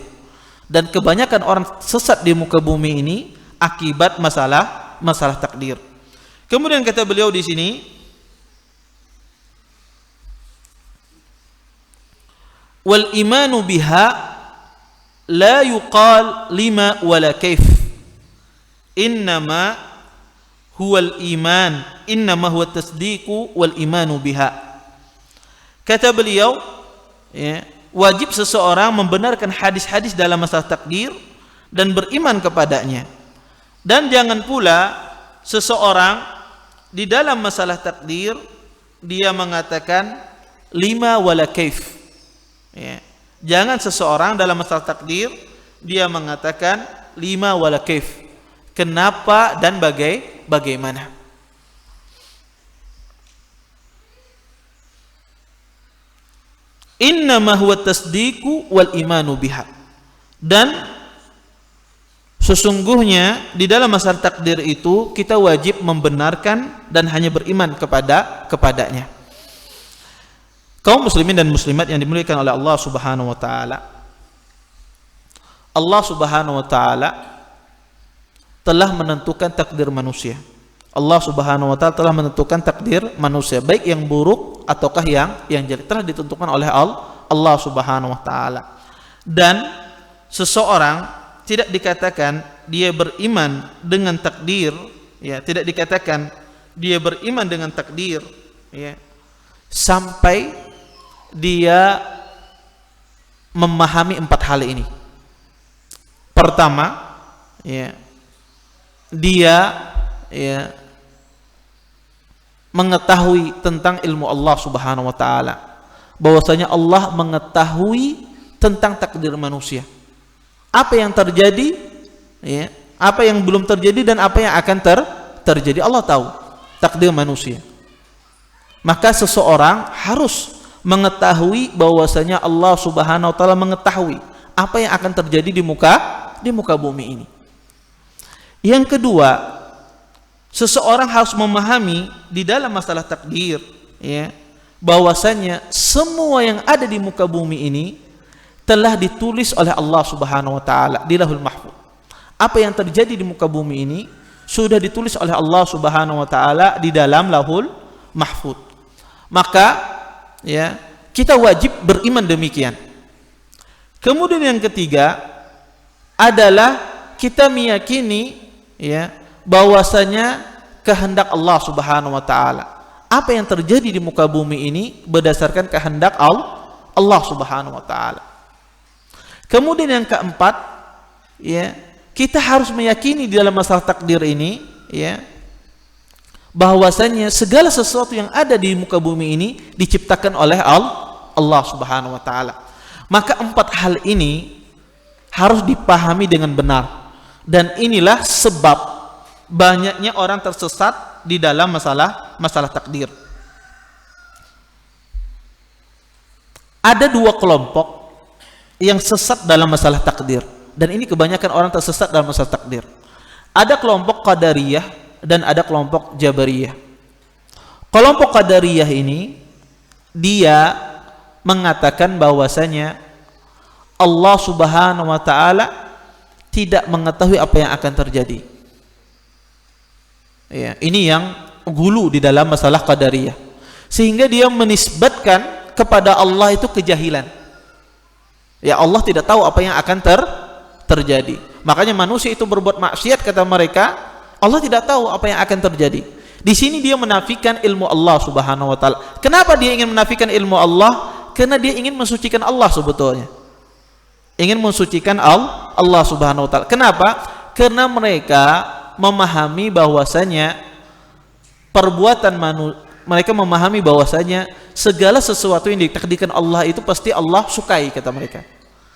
Dan kebanyakan orang sesat di muka bumi ini akibat masalah takdir. Kemudian kata beliau di sini, wal imanu biha la yuqal lima wala kaif. Innama huwal iman, innama huwa tasdiqu wal imanu biha. Kata beliau, ya, wajib seseorang membenarkan hadis-hadis dalam masalah takdir dan beriman kepadanya. Dan jangan pula seseorang di dalam masalah takdir dia mengatakan lima wala kaif. Ya. Jangan seseorang dalam masalah takdir dia mengatakan lima wala kaif. Kenapa dan bagaimana? Innama huwa tasdiqu wal imanu biha. Dan sesungguhnya di dalam masalah takdir itu kita wajib membenarkan dan hanya beriman kepadanya. Kaum muslimin dan muslimat yang dimuliakan oleh Allah Subhanahu wa taala. Allah Subhanahu wa taala telah menentukan takdir manusia. Allah Subhanahu wa taala telah menentukan takdir manusia, baik yang buruk ataukah yang jelek, telah ditentukan oleh Allah Subhanahu wa taala. Dan seseorang tidak dikatakan dia beriman dengan takdir, ya, tidak dikatakan dia beriman dengan takdir, ya, sampai dia memahami 4 hal ini. Pertama, ya, dia ya mengetahui tentang ilmu Allah Subhanahu wa taala, bahwasanya Allah mengetahui tentang takdir manusia. Apa yang terjadi, ya, apa yang belum terjadi dan apa yang akan terjadi, Allah tahu takdir manusia. Maka seseorang harus mengetahui bahwasanya Allah Subhanahu wa taala mengetahui apa yang akan terjadi di muka bumi ini. Yang kedua, seseorang harus memahami di dalam masalah takdir, ya, bahwasanya semua yang ada di muka bumi ini telah ditulis oleh Allah Subhanahu wa taala di Lauhul Mahfuz. Apa yang terjadi di muka bumi ini sudah ditulis oleh Allah Subhanahu wa taala di dalam Lauhul Mahfuz. Maka, ya, kita wajib beriman demikian. Kemudian yang ketiga adalah kita meyakini, ya, bahwasanya kehendak Allah Subhanahu wa taala. Apa yang terjadi di muka bumi ini berdasarkan kehendak Allah Subhanahu wa taala. Kemudian yang keempat, ya, kita harus meyakini di dalam masalah takdir ini, ya, bahwasanya segala sesuatu yang ada di muka bumi ini diciptakan oleh Allah Subhanahu wa taala. Maka empat hal ini harus dipahami dengan benar. Dan inilah sebab banyaknya orang tersesat di dalam masalah takdir. Ada dua kelompok yang sesat dalam masalah takdir, dan ini kebanyakan orang tersesat dalam masalah takdir. Ada kelompok Qadariyah dan ada kelompok Jabariyah. Kelompok Qadariyah ini dia mengatakan bahwasanya Allah Subhanahu wa taala tidak mengetahui apa yang akan terjadi. Ya, ini yang gulu di dalam masalah Qadariyah. Sehingga dia menisbatkan kepada Allah itu kejahilan. Ya, Allah tidak tahu apa yang akan terjadi. Makanya manusia itu berbuat maksiat, kata mereka, Allah tidak tahu apa yang akan terjadi. Di sini dia menafikan ilmu Allah Subhanahu wa taala. Kenapa dia ingin menafikan ilmu Allah? Karena dia ingin mensucikan Allah sebetulnya. Ingin mensucikan Allah Subhanahu wa taala. Kenapa? Karena mereka memahami bahwasanya mereka memahami bahwasanya segala sesuatu yang ditakdirkan Allah itu pasti Allah sukai, kata mereka.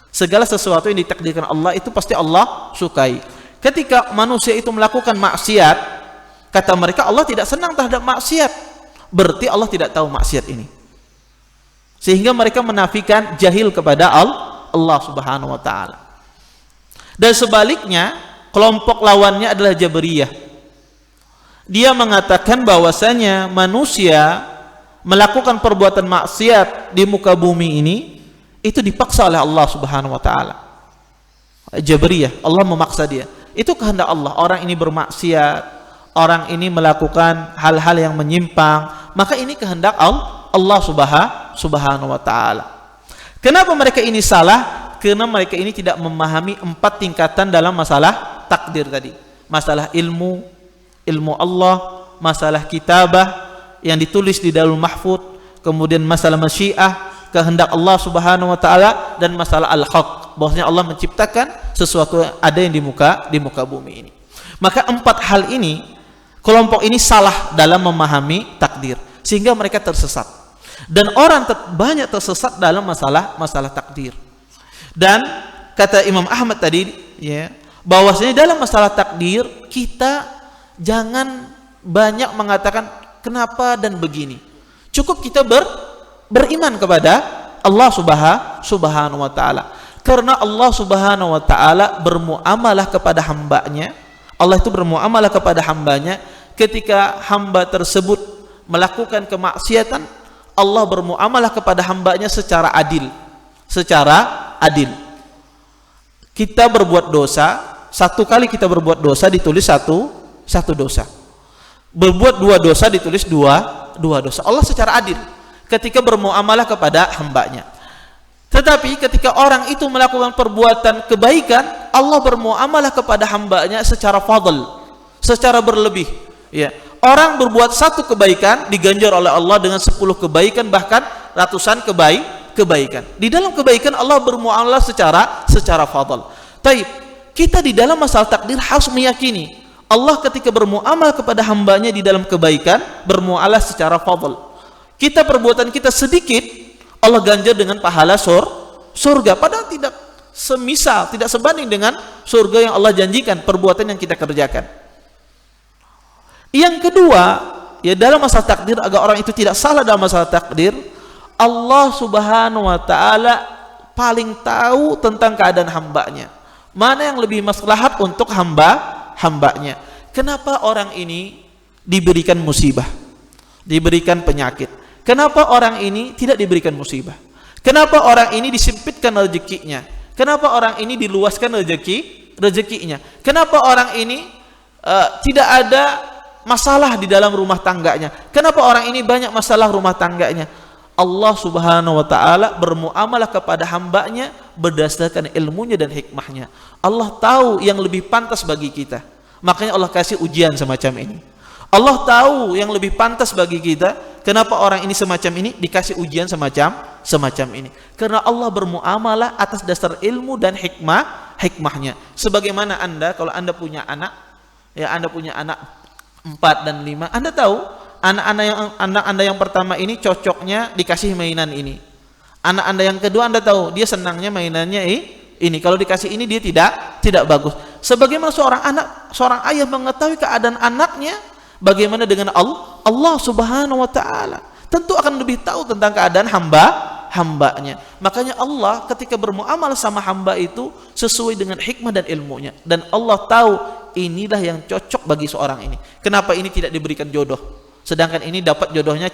Segala sesuatu yang ditakdirkan Allah itu pasti Allah sukai. Ketika manusia itu melakukan maksiat, kata mereka Allah tidak senang terhadap maksiat. Berarti Allah tidak tahu maksiat ini. Sehingga mereka menafikan jahil kepada Allah Subhanahu wa taala. Dan sebaliknya, kelompok lawannya adalah Jabariyah. Dia mengatakan bahwasanya manusia melakukan perbuatan maksiat di muka bumi ini itu dipaksa oleh Allah Subhanahu wa taala. Jabariyah, Allah memaksa dia. Itu kehendak Allah. Orang ini bermaksiat, orang ini melakukan hal-hal yang menyimpang, maka ini kehendak Allah Subhanahu wa taala. Kenapa mereka ini salah? Karena mereka ini tidak memahami 4 tingkatan dalam masalah takdir tadi. Masalah ilmu Allah, masalah kitabah yang ditulis di Lauhul Mahfuz, kemudian masalah masyiah, kehendak Allah Subhanahu wa taala, dan masalah al-haq, bahwasanya Allah menciptakan sesuatu yang ada yang di muka bumi ini. Maka 4 hal ini, kelompok ini salah dalam memahami takdir, sehingga mereka tersesat. Dan orang banyak tersesat dalam masalah takdir. Dan kata Imam Ahmad tadi, ya, bahwasanya dalam masalah takdir kita jangan banyak mengatakan kenapa dan begini. Cukup kita beriman kepada Allah Subhanahu wa taala. Karena Allah Subhanahu wa taala bermuamalah kepada hambanya. Allah itu bermuamalah kepada hambanya ketika hamba tersebut melakukan kemaksiatan, Allah bermuamalah kepada hambanya secara adil. Kita berbuat dosa, 1 kali kita berbuat dosa ditulis satu dosa. Berbuat 2 dosa ditulis dua dosa. Allah secara adil ketika bermuamalah kepada hambanya. Tetapi ketika orang itu melakukan perbuatan kebaikan, Allah bermuamalah kepada hambanya secara fadl, secara berlebih. Ya. Orang berbuat 1 kebaikan diganjar oleh Allah dengan 10 kebaikan, bahkan ratusan kebaikan. Di dalam kebaikan Allah bermuamalah secara fadl. Taib, kita di dalam masalah takdir harus meyakini Allah ketika bermuamalah kepada hambanya di dalam kebaikan, bermuamalah secara fadl. Kita perbuatan kita sedikit, Allah ganjar dengan pahala surga. Padahal tidak semisal, tidak sebanding dengan surga yang Allah janjikan perbuatan yang kita kerjakan. Yang kedua, ya dalam masalah takdir, agar orang itu tidak salah dalam masalah takdir, Allah Subhanahu wa taala paling tahu tentang keadaan hambanya. Mana yang lebih maslahat untuk hambanya. Kenapa orang ini diberikan musibah, diberikan penyakit? Kenapa orang ini tidak diberikan musibah? Kenapa orang ini disempitkan rezekinya? Kenapa orang ini diluaskan rezekinya? Kenapa orang ini tidak ada masalah di dalam rumah tangganya? Kenapa orang ini banyak masalah rumah tangganya? Allah Subhanahu wa taala bermuamalah kepada hambanya berdasarkan ilmunya dan hikmahnya. Allah tahu yang lebih pantas bagi kita. Makanya Allah kasih ujian semacam ini. Allah tahu yang lebih pantas bagi kita. Kenapa orang ini semacam ini dikasih ujian semacam ini? Karena Allah bermuamalah atas dasar ilmu dan hikmahnya. Sebagaimana kalau Anda punya anak, ya Anda punya anak 4 dan 5, Anda tahu anak Anda yang pertama ini cocoknya dikasih mainan ini. Anak Anda yang kedua Anda tahu dia senangnya mainannya ini. Kalau dikasih ini dia tidak bagus. Sebagaimana seorang ayah mengetahui keadaan anaknya, bagaimana dengan Allah Subhanahu wa taala tentu akan lebih tahu tentang keadaan hambanya. Makanya Allah ketika bermuamalah sama hamba itu sesuai dengan hikmah dan ilmunya, dan Allah tahu inilah yang cocok bagi seorang ini. Kenapa ini tidak diberikan jodoh, sedangkan ini dapat jodohnya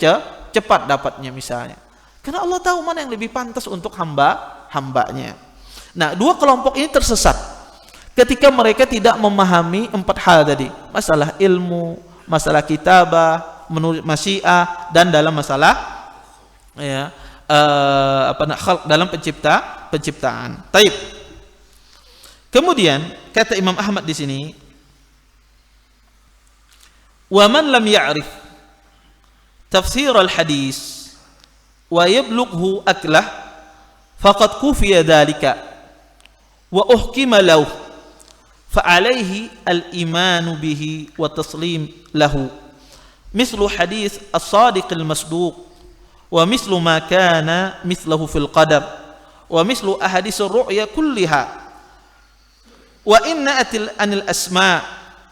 cepat dapatnya misalnya? Karena Allah tahu mana yang lebih pantas untuk hambanya. Nah, dua kelompok ini tersesat ketika mereka tidak memahami 4 hal tadi, masalah ilmu, masalah kitabah, menurut masyiah, dan dalam masalah dalam penciptaan. Taib. Kemudian kata Imam Ahmad di sini, wa man lam ya'rif tafsir al-hadis wa yablughu aklah faqad kufiya dhalika wa uhkima lahu فعليه الإيمان به والتسليم له مثل حديث الصادق المصدوق ومثل ما كان مثله في القدر ومثل أحاديث الرؤيا كلها وإن أتى عن الأسماء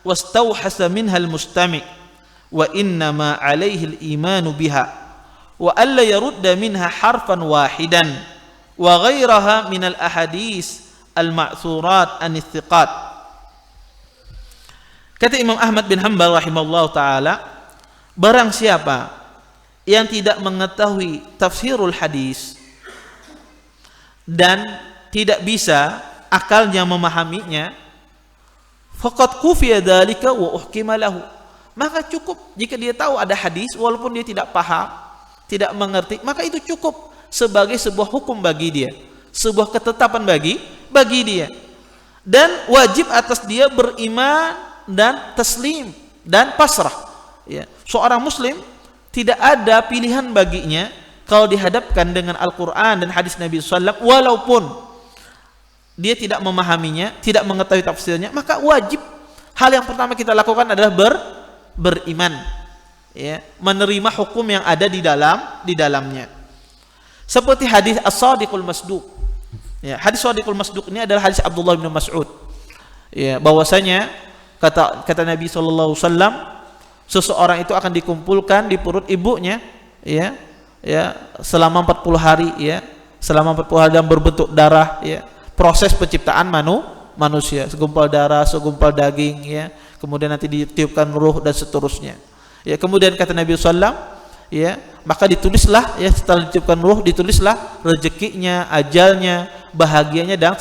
واستوحس منها المستمع وإنما عليه الإيمان بها وألا يرد منها حرفا واحدا وغيرها من الأحاديث المأثورات عن الثقات. Kata Imam Ahmad bin Hanbal rahimahullah ta'ala, barang siapa yang tidak mengetahui tafsirul hadis dan tidak bisa akalnya memahaminya, faqad kufiya dzalika wa uhkima lahu, maka cukup jika dia tahu ada hadis walaupun dia tidak paham, tidak mengerti, maka itu cukup sebagai sebuah hukum bagi dia, sebuah ketetapan bagi dia, dan wajib atas dia beriman dan taslim dan pasrah. Ya, seorang muslim tidak ada pilihan baginya kalau dihadapkan dengan Al-Quran dan hadis Nabi SAW, walaupun dia tidak memahaminya, tidak mengetahui tafsirnya, maka wajib hal yang pertama kita lakukan adalah beriman, ya, menerima hukum yang ada di dalamnya. Seperti hadis As-Sadiqul Masduq. Ya, hadis Sadiqul Masduq ini adalah hadis Abdullah bin Mas'ud. Ya, bahwasanya kata Nabi SAW, seseorang itu akan dikumpulkan di perut ibunya, ya selama 40 hari, ya selama 40 hari, dan berbentuk darah, ya proses penciptaan manusia, segumpal darah, segumpal daging, ya kemudian nanti ditiupkan ruh dan seterusnya. Ya kemudian kata Nabi SAW, ya maka ditulislah, ya setelah ditiupkan ruh ditulislah rezekinya, ajalnya, bahagianya, dan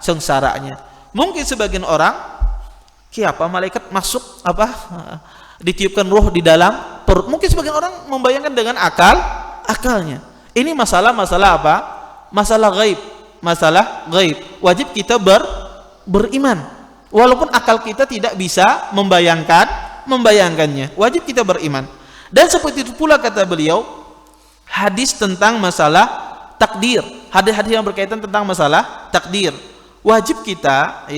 sengsaranya. Mungkin sebagian orang malaikat masuk ditiupkan ruh di dalam perut. Mungkin sebagian orang membayangkan dengan akalnya. Ini masalah apa? Masalah gaib. Wajib kita beriman. Walaupun akal kita tidak bisa membayangkannya. Wajib kita beriman. Dan seperti itu pula kata beliau, hadis tentang masalah takdir, hadis-hadis yang berkaitan tentang masalah takdir, wajib kita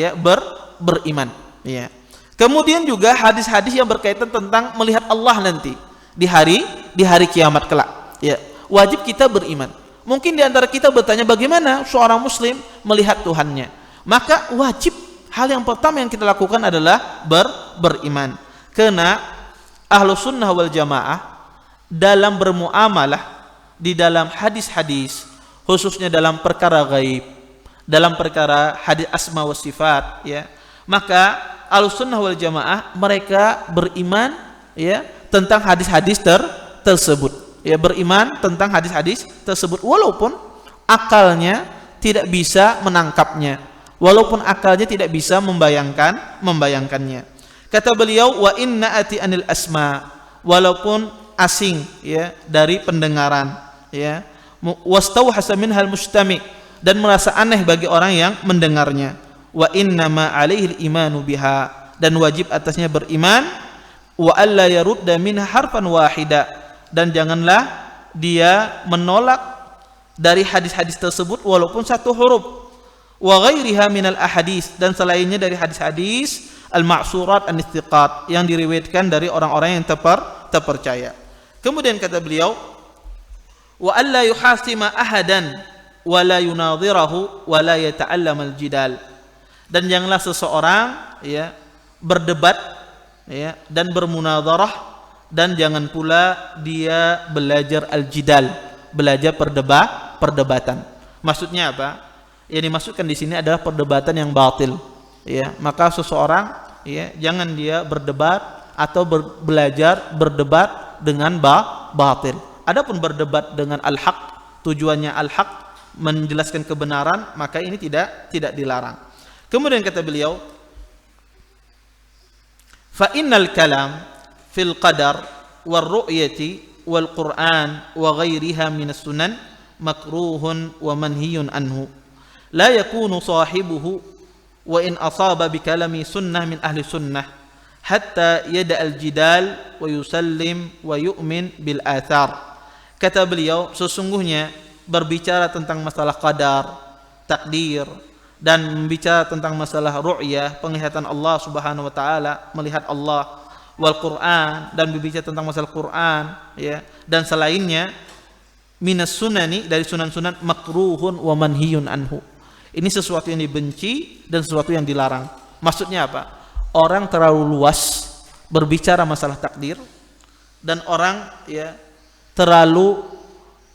beriman. Ya. Kemudian juga hadis-hadis yang berkaitan tentang melihat Allah nanti di hari kiamat kelak. Ya, wajib kita beriman. Mungkin di antara kita bertanya bagaimana seorang muslim melihat Tuhannya. Maka wajib hal yang pertama yang kita lakukan adalah beriman. Karena Ahlus Sunnah wal Jamaah dalam bermuamalah di dalam hadis-hadis, khususnya dalam perkara gaib, dalam perkara hadis asma wa sifat, ya, maka Ahlussunnah wal Jamaah mereka beriman, ya, tentang hadis-hadis tersebut, ya, beriman tentang hadis-hadis tersebut walaupun akalnya tidak bisa menangkapnya, walaupun akalnya tidak bisa membayangkannya. Kata beliau, wa inna ati anil asma, walaupun asing, ya, dari pendengaran, ya, wastauhasa minhal mustami', dan merasa aneh bagi orang yang mendengarnya. Wa innama alaihil imanu biha, dan wajib atasnya beriman. Wa alla yarudda minha harfan wahida, dan janganlah dia menolak dari hadis-hadis tersebut walaupun satu huruf. Wa ghairiha minal ahadis, dan selainnya dari hadis-hadis al-ma'surat an-thiqat yang diriwayatkan dari orang-orang yang terpercaya. Kemudian kata beliau, wa alla yuhasima ahadan wa la yunadhirahu wa la yata'allamal jidal, dan janganlah seseorang, ya, berdebat, ya, dan bermunadharah, dan jangan pula dia belajar al-jidal, belajar perdebatan. Maksudnya apa? Yang dimaksudkan di sini adalah perdebatan yang batil, ya. Maka seseorang, ya, jangan dia berdebat atau belajar berdebat dengan batil. Adapun berdebat dengan al-haq, tujuannya al-haq, menjelaskan kebenaran, maka ini tidak dilarang. Kemudian kata beliau, fa innal kalam fil qadar wal ru'yati wal Qur'an wa ghairiha minas sunan makruhun wa manhiyun anhu la yakunu sahibuhu wa in asaba bi kalami sunnah min ahli sunnah hatta yada al jidal wa yusallim wa yu'min bil athar. Kata beliau, sesungguhnya berbicara tentang masalah qadar, takdir, dan membicara tentang masalah ru'yah, penglihatan Allah Subhanahu wa taala, melihat Allah, wal Qur'an, dan berbicara tentang masalah Qur'an, ya, dan selainnya, minas sunani, dari sunan-sunan, makruhun wa manhiyun anhu. Ini sesuatu yang dibenci dan sesuatu yang dilarang. Maksudnya apa? Orang terlalu luas berbicara masalah takdir, dan orang, ya, terlalu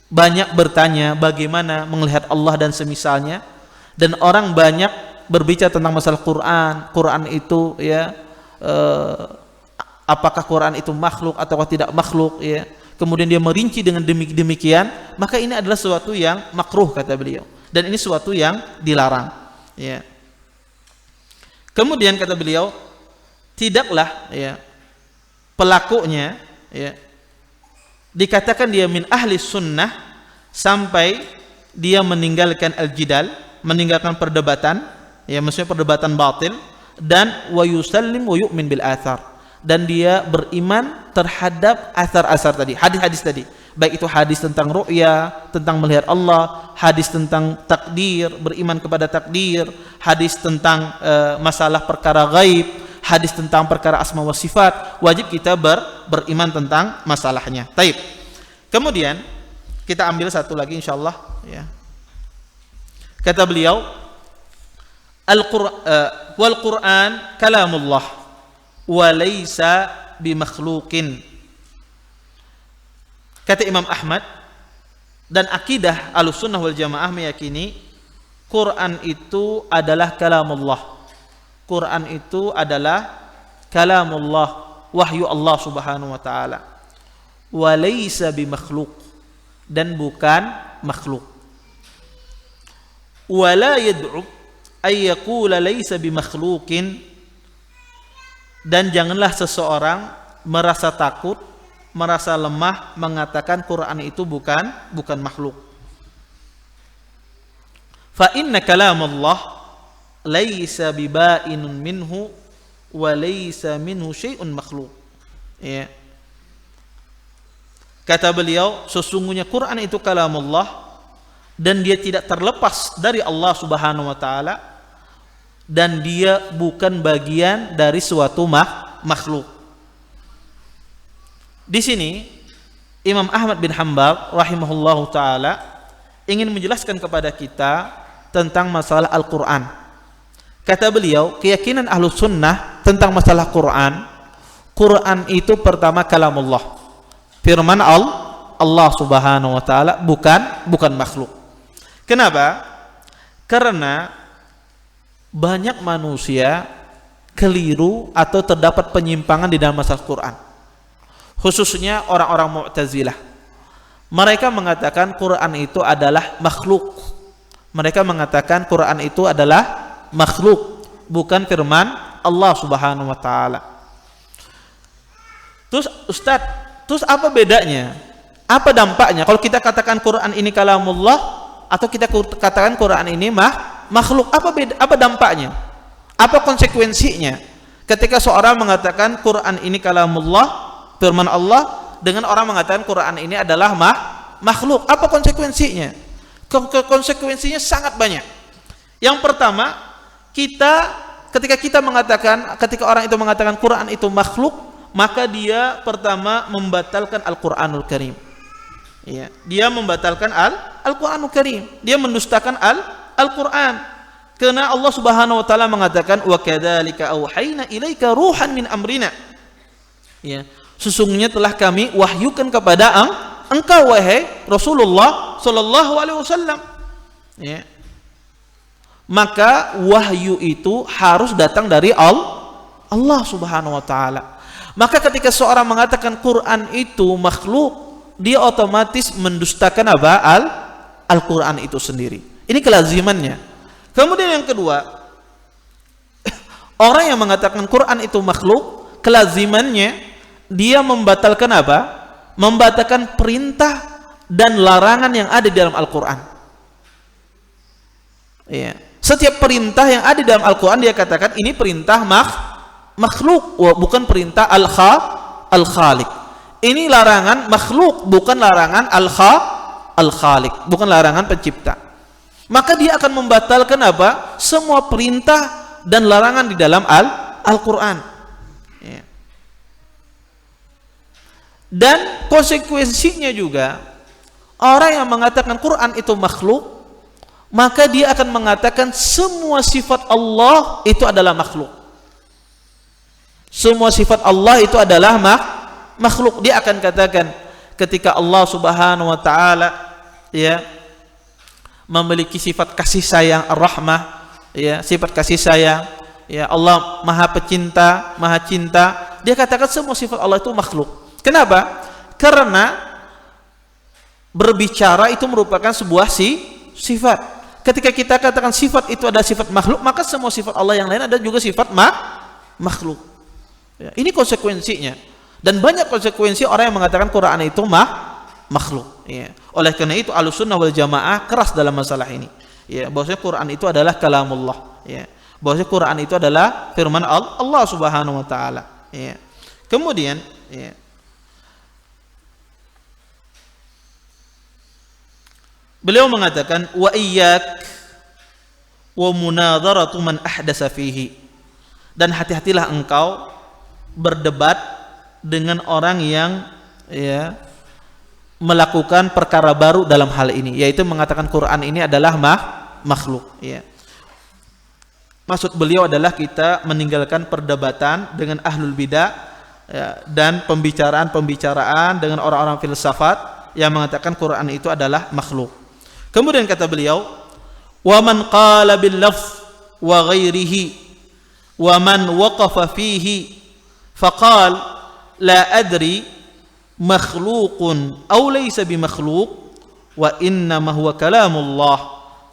banyak bertanya bagaimana melihat Allah dan semisalnya. Dan orang banyak berbicara tentang masalah Quran itu, ya, apakah Quran itu makhluk atau tidak makhluk, ya. Kemudian dia merinci dengan demikian, maka ini adalah sesuatu yang makruh kata beliau, dan ini sesuatu yang dilarang, ya. Kemudian kata beliau, tidaklah, ya, pelakunya, ya, dikatakan dia min ahli sunnah sampai dia meninggalkan al-jidal, meninggalkan perdebatan, ya, maksudnya perdebatan batil, dan wa yusallim wa yu'min bil athar, dan dia beriman terhadap athar-athar tadi, hadis-hadis tadi, baik itu hadis tentang ru'ya, tentang melihat Allah, hadis tentang takdir, beriman kepada takdir, hadis tentang masalah perkara gaib, hadis tentang perkara asma wa sifat, wajib kita beriman tentang masalahnya. Taib. Kemudian kita ambil satu lagi insyaallah, ya. Kata beliau, wal Qur'an kalamullah wa laysa bimakhluqin. Kata Imam Ahmad, dan akidah Ahlussunnah wal Jamaah meyakini Quran itu adalah kalamullah. Quran itu adalah kalamullah, wahyu Allah Subhanahu wa taala. Wa laysa bimakhluq, dan bukan makhluk. Wala yad'u ay yaqula laysa bimakhluqin, dan janganlah seseorang merasa takut, merasa lemah mengatakan Quran itu bukan makhluk. Fa inna kalamullah laysa bibainun minhu wa laysa minhu syai'un makhluk. Ya. Kata beliau, sesungguhnya Quran itu kalamullah, dan dia tidak terlepas dari Allah Subhanahu wa taala, dan dia bukan bagian dari suatu makhluk. Di sini Imam Ahmad bin Hanbal rahimahullahu taala ingin menjelaskan kepada kita tentang masalah Al-Qur'an. Kata beliau, keyakinan Ahlus Sunnah tentang masalah Quran itu pertama kalamullah, firman Allah Subhanahu wa taala, bukan makhluk. Kenapa? Karena banyak manusia keliru atau terdapat penyimpangan di dalam masalah Quran. Khususnya orang-orang Mu'tazilah. Mereka mengatakan Quran itu adalah makhluk. Mereka mengatakan Quran itu adalah makhluk, bukan firman Allah Subhanahu wa taala. Terus terus apa bedanya? Apa dampaknya kalau kita katakan Quran ini kalamullah atau kita katakan Quran ini makhluk? Apa dampaknya? Apa konsekuensinya? Ketika seorang mengatakan Quran ini kalamullah, firman Allah, dengan orang mengatakan Quran ini adalah makhluk, apa konsekuensinya? Konsekuensinya sangat banyak. Yang pertama, ketika orang itu mengatakan Quran itu makhluk, maka dia pertama membatalkan Al-Qur'anul Karim. Ya, dia membatalkan Al-Qur'anul Karim. Dia mendustakan Al-Qur'an. Karena Allah Subhanahu wa taala mengatakan wa kadzalika auhayna ilaika ruhan min amrina. Ya, sesungguhnya telah kami wahyukan kepada engkau wahai Rasulullah sallallahu alaihi wasallam. Ya. Maka wahyu itu harus datang dari Allah Subhanahu wa taala. Maka ketika seorang mengatakan Quran itu makhluk, dia otomatis mendustakan Al-Quran itu sendiri. Ini kelazimannya. Kemudian yang kedua, orang yang mengatakan Quran itu makhluk, kelazimannya dia membatalkan membatalkan perintah dan larangan yang ada di dalam Al-Quran. Ya. Setiap perintah yang ada di dalam Al-Quran dia katakan ini perintah makhluk, bukan perintah Al-Khaliq. Ini larangan makhluk, bukan larangan Al-Khaliq, bukan larangan pencipta. Maka dia akan membatalkan semua perintah dan larangan di dalam Al-Quran. Ya. Dan konsekuensinya juga, orang yang mengatakan Quran itu makhluk, maka dia akan mengatakan semua sifat Allah itu adalah makhluk. Semua sifat Allah itu adalah makhluk. Dia akan katakan ketika Allah Subhanahu wa taala ya memiliki sifat kasih sayang ar-rahmah, ya, sifat kasih sayang, ya, Allah Maha Pecinta, Maha Cinta. Dia katakan semua sifat Allah itu makhluk. Kenapa? Karena berbicara itu merupakan sebuah sifat. Ketika kita katakan sifat itu adalah sifat makhluk, maka semua sifat Allah yang lain ada juga sifat makhluk. Ya, ini konsekuensinya. Dan banyak konsekuensi orang yang mengatakan Quran itu makhluk. Ya. Oleh karena itu Ahlussunnah wal Jamaah keras dalam masalah ini. Ya, bahwasanya Quran itu adalah kalamullah. Ya. Bahwasanya Quran itu adalah firman Allah Subhanahu wa taala. Ya. Kemudian, ya, beliau mengatakan wa iyyak wa munadharatu man ahdatsa fihi. Dan hati-hatilah engkau berdebat dengan orang yang ya melakukan perkara baru dalam hal ini, yaitu mengatakan Quran ini adalah makhluk. Ya. Maksud beliau adalah kita meninggalkan perdebatan dengan ahlul bidah ya, dan pembicaraan dengan orang-orang filsafat yang mengatakan Quran itu adalah makhluk. Kemudian kata beliau, wa man qala bil lafz wa ghairihi wa man waqafa fihi faqal la adri makhluqun aw laysa bimakhluq wa innama huwa kalamullah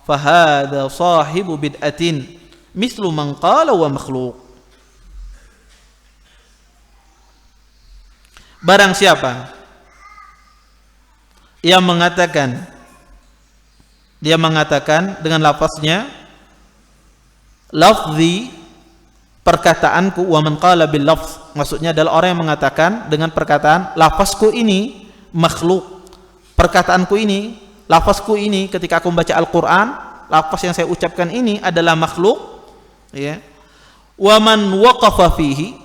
fahadha sahibu bid'atin mislu man qala wa makhluq. Barang siapa yang mengatakan, dia mengatakan dengan lafaznya, lafzi perkataanku, wa man qala bil lafz, maksudnya adalah orang yang mengatakan dengan perkataan lafazku ini makhluk, perkataanku ini, lafazku ini ketika aku membaca Al-Quran, lafaz yang saya ucapkan ini adalah makhluk, ya. Wa man waqafa fihi,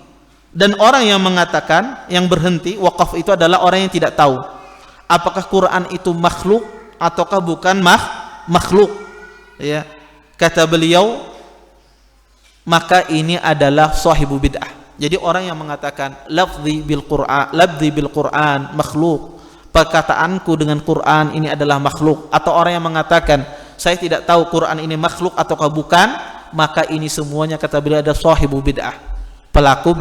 dan orang yang mengatakan, yang berhenti, waqaf itu adalah orang yang tidak tahu apakah Quran itu makhluk ataukah bukan makhluk, ya. Kata beliau, maka ini adalah sahibu bid'ah. Jadi orang yang mengatakan lafzi bil Quran makhluk, perkataanku dengan Quran ini adalah makhluk, atau orang yang mengatakan saya tidak tahu Quran ini makhluk ataukah bukan, maka ini semuanya kata beliau ada sahibu bid'ah, pelaku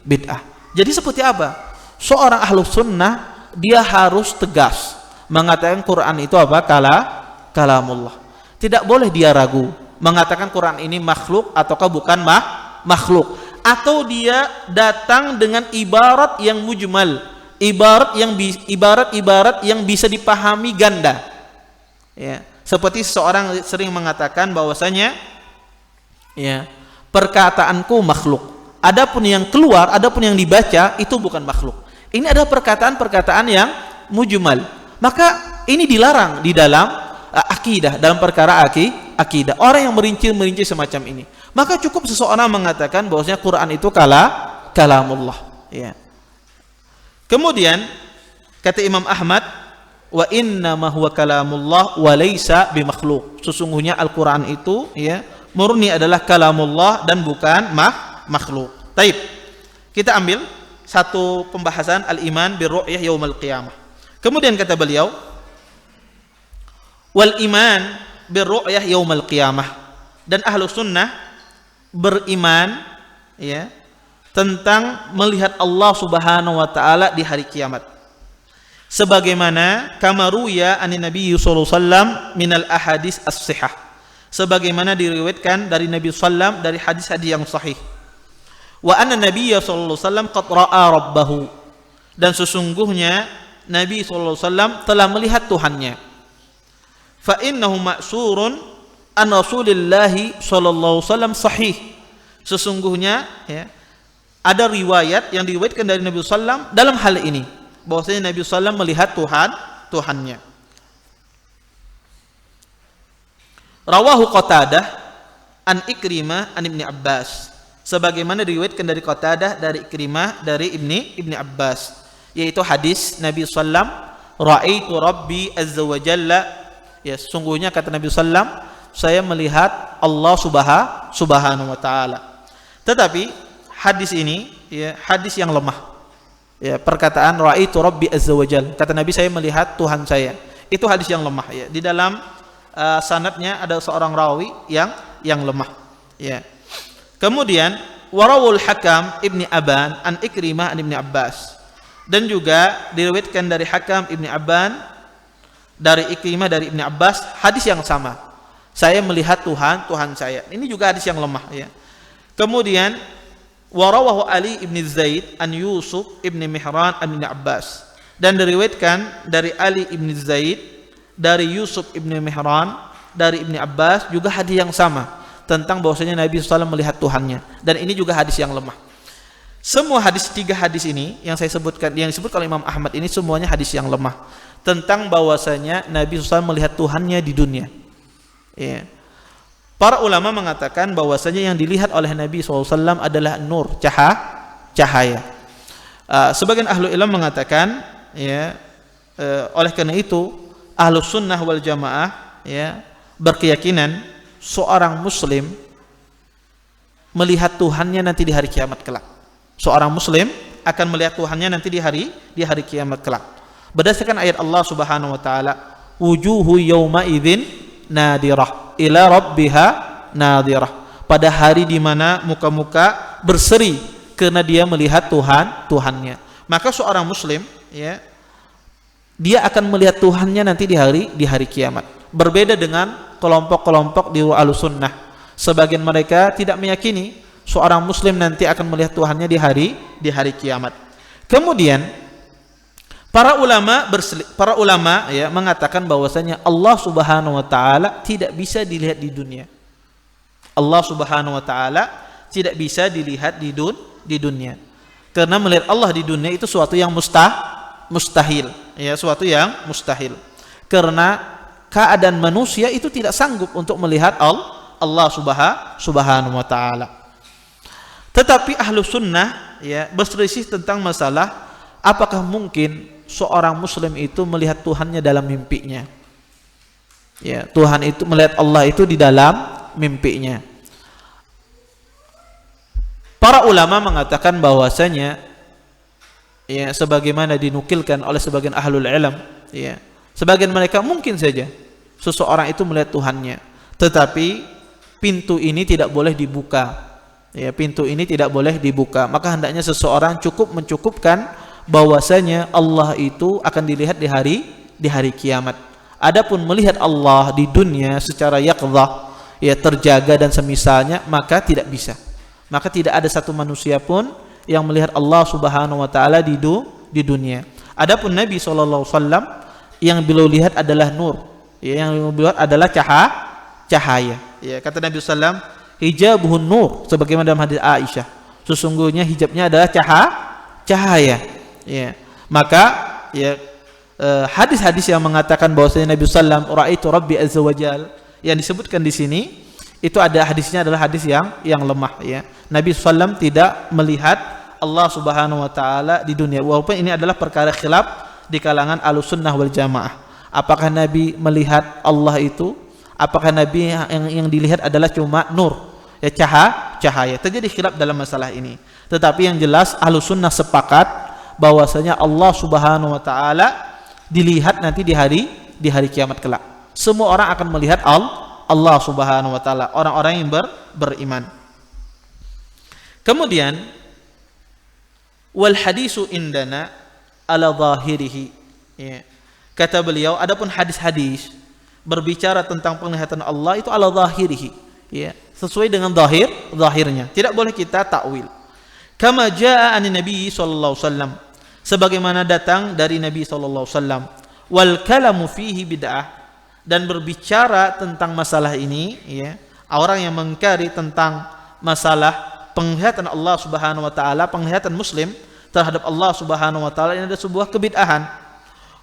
bid'ah. Jadi seperti apa? Seorang ahlu sunnah dia harus tegas mengatakan Quran itu apa? Kalamullah. Tidak boleh dia ragu mengatakan Quran ini makhluk ataukah bukan makhluk, atau dia datang dengan ibarat yang mujmal, ibarat yang bisa dipahami ganda, ya. Seperti seseorang sering mengatakan bahwasanya, ya, perkataanku makhluk, adapun yang keluar, adapun yang dibaca itu bukan makhluk. Ini adalah perkataan yang mujmal. Maka ini dilarang di dalam akidah, dalam perkara akidah. Orang yang merinci semacam ini, maka cukup seseorang mengatakan bahwasanya Quran itu kalamullah, ya. Kemudian kata Imam Ahmad, wa inna ma huwa kalamullah wa laisa bimakhluk. Sesungguhnya Al-Quran itu, ya, murni adalah kalamullah dan bukan makhluk. Taib. Kita ambil satu pembahasan al-iman birru'yah yaumil qiyamah. Kemudian kata beliau, wal iman birru'yah yaumil qiyamah, dan ahlu sunnah beriman, ya, tentang melihat Allah Subhanahu wa taala di hari kiamat. Sebagaimana kamaruya anin Nabi sallallahu alaihi wasallam minal ahadits as-sihah, sebagaimana diriwayatkan dari Nabi sallam dari hadis-hadis yang sahih. Wa anna Nabiy sallallahu alaihi wasallam qad ra'a rabbahu, dan sesungguhnya Nabi sallallahu alaihi wasallam telah melihat Tuhannya. Fa innahu ma'surun an Rasulillah sallallahu alaihi wasallam sahih. Sesungguhnya, ya, ada riwayat yang diriwayatkan dari Nabi sallam dalam hal ini, bahwasanya Nabi sallam melihat Tuhannya. Rawahu Qatadah an Ikrimah an Ibni Abbas, sebagaimana diriwayatkan dari Qatadah dari Ikrimah dari Ibni Abbas, yaitu hadis Nabi sallam, ra'aitu Rabbi azza wa jalla, ya, sungguhnya kata Nabi sallam, saya melihat Allah subhanahu wa taala. Tetapi hadis ini, ya, hadis yang lemah. Ya, perkataan ra'aitu Rabbi azza wa jalla, kata Nabi saya melihat Tuhan saya, itu hadis yang lemah, ya. Di dalam sanadnya ada seorang rawi yang lemah, ya. Kemudian warawul Hakam Ibni Aban an Ikrimah an Ibni Abbas, dan juga diriwayatkan dari Hakam Ibni Aban dari Ikrimah dari Ibni Abbas hadis yang sama, saya melihat Tuhan saya. Ini juga hadis yang lemah, ya. Kemudian warawahu Ali ibn Zaid an Yusuf ibn Mihran an Ibn Abbas, dan diriwayatkan dari Ali ibn Zaid dari Yusuf ibn Mihran dari Ibn Abbas juga hadis yang sama tentang bahwasanya Nabi SAW melihat Tuhannya, dan ini juga hadis yang lemah. Semua tiga hadis ini yang saya sebutkan, yang disebut oleh Imam Ahmad ini semuanya hadis yang lemah tentang bahwasanya Nabi SAW melihat Tuhannya di dunia, ya. Para ulama mengatakan bahwasanya yang dilihat oleh Nabi SAW adalah nur, cahaya. Sebagian ahlu ilmu mengatakan, ya, oleh karena itu ahlu sunnah wal jamaah, ya, berkeyakinan seorang muslim melihat Tuhannya nanti di hari kiamat kelak. Seorang muslim akan melihat Tuhannya nanti di hari kiamat kelak. Berdasarkan ayat Allah Subhanahu wa taala, wujuhu yauma idzin nadirah ila rabbiha nadirah, pada hari di mana muka-muka berseri karena dia melihat Tuhannya. Maka seorang muslim, ya, dia akan melihat Tuhannya nanti di hari kiamat. Berbeda dengan kelompok-kelompok di Ahlussunnah. Sebagian mereka tidak meyakini seorang muslim nanti akan melihat Tuhannya di hari kiamat. Kemudian para ulama, ya, mengatakan bahwasanya Allah Subhanahu wa taala tidak bisa dilihat di dunia. Allah Subhanahu wa taala tidak bisa dilihat di dunia. Karena melihat Allah di dunia itu suatu yang mustahil, ya, suatu yang mustahil. Karena keadaan manusia itu tidak sanggup untuk melihat Allah Subhanahu wa taala. Tetapi ahlu sunnah ya berselisih tentang masalah apakah mungkin seorang muslim itu melihat Tuhannya dalam mimpinya. Ya, Tuhan itu melihat Allah itu di dalam mimpinya. Para ulama mengatakan bahwasanya ya sebagaimana dinukilkan oleh sebagian ahlul ilm ya, sebagian mereka mungkin saja seseorang itu melihat Tuhannya, tetapi pintu ini tidak boleh dibuka. Ya, pintu ini tidak boleh dibuka. Maka hendaknya seseorang cukup mencukupkan bahwasanya Allah itu akan dilihat di hari kiamat. Adapun melihat Allah di dunia secara yaqdzah, ya terjaga dan semisalnya, maka tidak bisa. Maka tidak ada satu manusia pun yang melihat Allah Subhanahu wa taala di dunia. Adapun Nabi sallallahu alaihi wasallam yang beliau lihat adalah nur, ya, yang beliau lihat adalah cahaya. Ya, kata Nabi sallallahu alaihi wasallam, hijabuhun nur, sebagaimana dalam hadis Aisyah, sesungguhnya hijabnya adalah cahaya. Ya, maka ya hadis-hadis yang mengatakan bahwasanya Nabi sallam ra'aitu rabbi azza wajal yang disebutkan di sini itu ada hadisnya adalah hadis yang lemah ya. Nabi sallam tidak melihat Allah Subhanahu wa taala di dunia, walaupun ini adalah perkara khilaf di kalangan Ahlussunnah wal Jamaah. Apakah Nabi melihat Allah itu? Apakah Nabi yang dilihat adalah cuma nur, ya cahaya? Terjadi khilaf dalam masalah ini. Tetapi yang jelas Ahlussunnah sepakat bahwasanya Allah Subhanahu wa taala dilihat nanti di hari kiamat kelak. Semua orang akan melihat Allah Subhanahu wa taala, orang-orang yang beriman. Kemudian wal hadisu indana ala zahirihi. Ya. Kata beliau, adapun hadis-hadis berbicara tentang penglihatan Allah itu ala zahirihi, ya, sesuai dengan zahirnya, tidak boleh kita takwil. Kama jaa anin Nabi sallallahu alaihi wasallam, sebagaimana datang dari Nabi sallallahu alaihi wasallam. Wal kalamu fihi bid'ah, dan berbicara tentang masalah ini, ya, orang yang mengingkari tentang masalah penglihatan Allah Subhanahu wa taala, penglihatan muslim terhadap Allah Subhanahu wa taala, ini adalah sebuah kebid'ahan.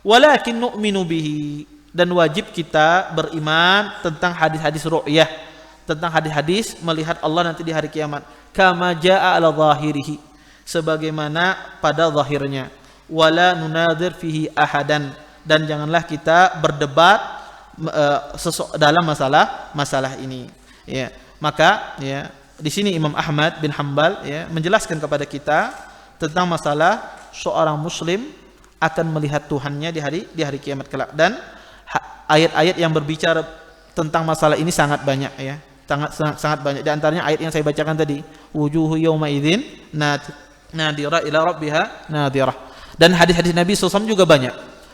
Walakin nu'minu bihi, dan wajib kita beriman tentang hadis-hadis ru'yah, tentang hadis-hadis melihat Allah nanti di hari kiamat. Kama jaa ala zahirihi, sebagaimana pada zahirnya. Wala nunadir fihi ahadan, dan janganlah kita berdebat dalam masalah ini. Ya, maka ya di sini Imam Ahmad bin Hanbal ya menjelaskan kepada kita tentang masalah seorang muslim akan melihat Tuhannya di hari kiamat kelak, dan ayat-ayat yang berbicara tentang masalah ini sangat banyak ya, sangat banyak. Di antaranya ayat yang saya bacakan tadi, wujuhu yauma idzin nadira ila rabbiha nadirah. Dan hadis-hadis Nabi SAW juga banyak.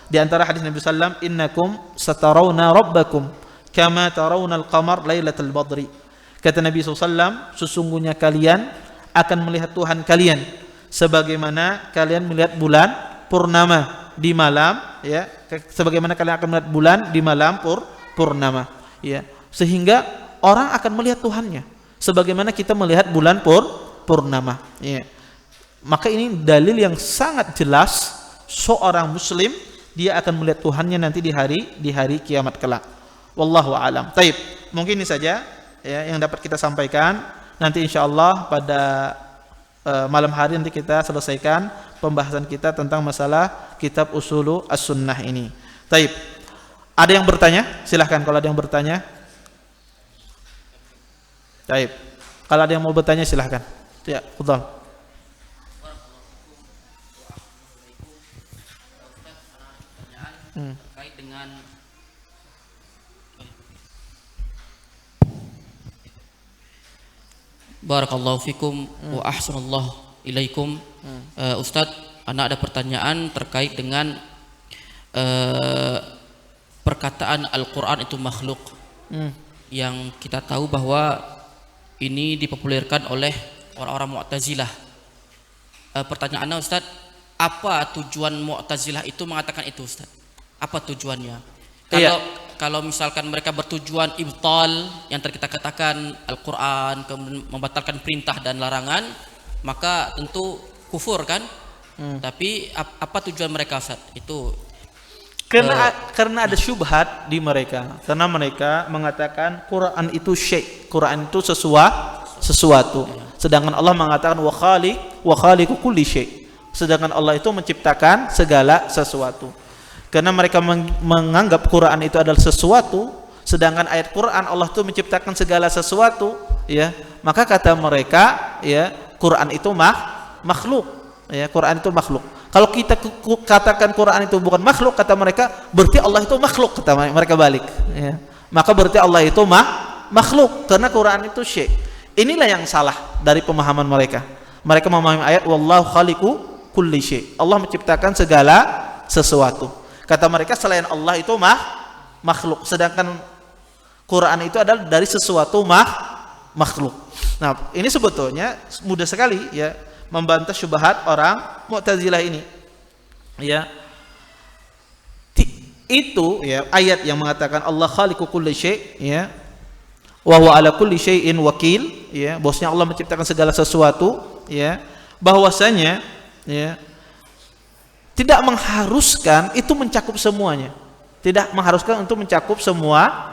Di antara hadis Nabi SAW, innakum satarawna rabbakum kama tarawna al-qamar lailatul badri. Kata Nabi SAW, sesungguhnya kalian akan melihat Tuhan kalian sebagaimana kalian melihat bulan purnama di malam, ya, sebagaimana kalian akan melihat bulan di malam purnama, ya, sehingga orang akan melihat Tuhannya sebagaimana kita melihat bulan purnama, ya. Maka ini dalil yang sangat jelas seorang muslim dia akan melihat Tuhannya nanti di hari kiamat kelak. Wallahu a'lam. Taib, mungkin ini saja ya yang dapat kita sampaikan. Nanti insyaallah pada malam hari nanti kita selesaikan pembahasan kita tentang masalah kitab Usulu As-Sunnah ini. Taib. Ada yang bertanya? Silahkan kalau ada yang bertanya. Taib. Kalau ada yang mau bertanya silahkan. Ya, fadhal. Terkait dengan Barakallahu fikum wa ahsanallahu ilaikum. Ustadz, anak ada pertanyaan terkait dengan perkataan Al-Quran itu makhluk, yang kita tahu bahwa ini dipopulerkan oleh orang-orang Mu'tazilah. Pertanyaannya Ustadz, apa tujuan Mu'tazilah itu mengatakan itu Ustadz? Apa tujuannya? Kalau misalkan mereka bertujuan ibtal yang tadi kita katakan Al-Quran, kemudian membatalkan perintah dan larangan, maka tentu kufur kan? Tapi apa tujuan mereka Ustaz? Itu Karena ada syubhat di mereka. Karena mereka mengatakan Quran itu syai', Quran itu sesuatu. Sedangkan Allah mengatakan wa khaliqu kulli syai'. Sedangkan Allah itu menciptakan segala sesuatu. Karena mereka menganggap Quran itu adalah sesuatu, sedangkan ayat Quran Allah itu menciptakan segala sesuatu, ya. Maka kata mereka, ya, Quran itu makhluk, ya, Quran itu makhluk. Kalau kita katakan Quran itu bukan makhluk, kata mereka, berarti Allah itu makhluk, kata mereka balik, ya. Maka berarti Allah itu makhluk karena Quran itu syai'. Inilah yang salah dari pemahaman mereka. Mereka memahami ayat wallahu khaliqu kulli syai'. Allah menciptakan segala sesuatu. Kata mereka selain Allah itu makhluk, sedangkan Quran itu adalah dari sesuatu makhluk. Nah, ini sebetulnya mudah sekali, ya, membantah syubhat orang Mu'tazilah ini, ya. Itu, ya, ayat yang mengatakan Allah khaliqu kulli syai', ya, wa huwa ala kulli syai'in wakil, ya, bahwasanya Allah menciptakan segala sesuatu, ya, bahwasanya, ya, tidak mengharuskan itu mencakup semuanya, tidak mengharuskan untuk mencakup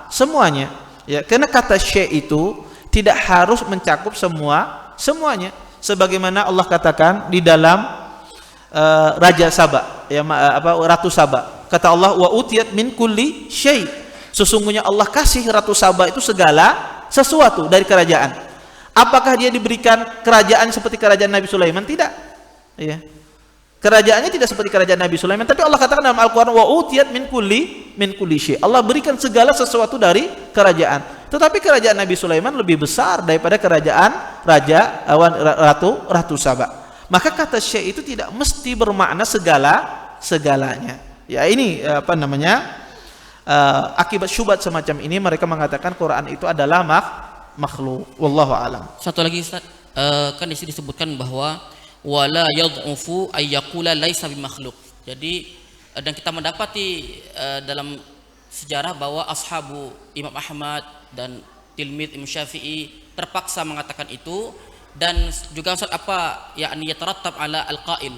semuanya, ya, karena kata syai' itu tidak harus mencakup semuanya. Sebagaimana Allah katakan di dalam Raja Saba, ya, Ratu Saba, kata Allah wa utiyat min kulli syai'. Sesungguhnya Allah kasih Ratu Saba itu segala sesuatu dari kerajaan. Apakah dia diberikan kerajaan seperti kerajaan Nabi Sulaiman? Tidak, ya. Kerajaannya tidak seperti kerajaan Nabi Sulaiman, tapi Allah katakan dalam Al-Qur'an wa utiyat min kulli syai'. Allah berikan segala sesuatu dari kerajaan. Tetapi kerajaan Nabi Sulaiman lebih besar daripada kerajaan Ratu Saba. Maka kata syai' itu tidak mesti bermakna segalanya. Ya, ini akibat syubhat semacam ini mereka mengatakan Quran itu adalah makhluk. Wallahu alam. Satu lagi Ustaz, kan di sini disebutkan bahwa wala yad'ufu ay yaqula laisa bimakhluk. Jadi dan kita mendapati dalam sejarah bahwa ashabu Imam Ahmad dan tilmid Imam Syafi'i terpaksa mengatakan itu, dan juga Ustaz apa yakni yatarattab ala al-qail,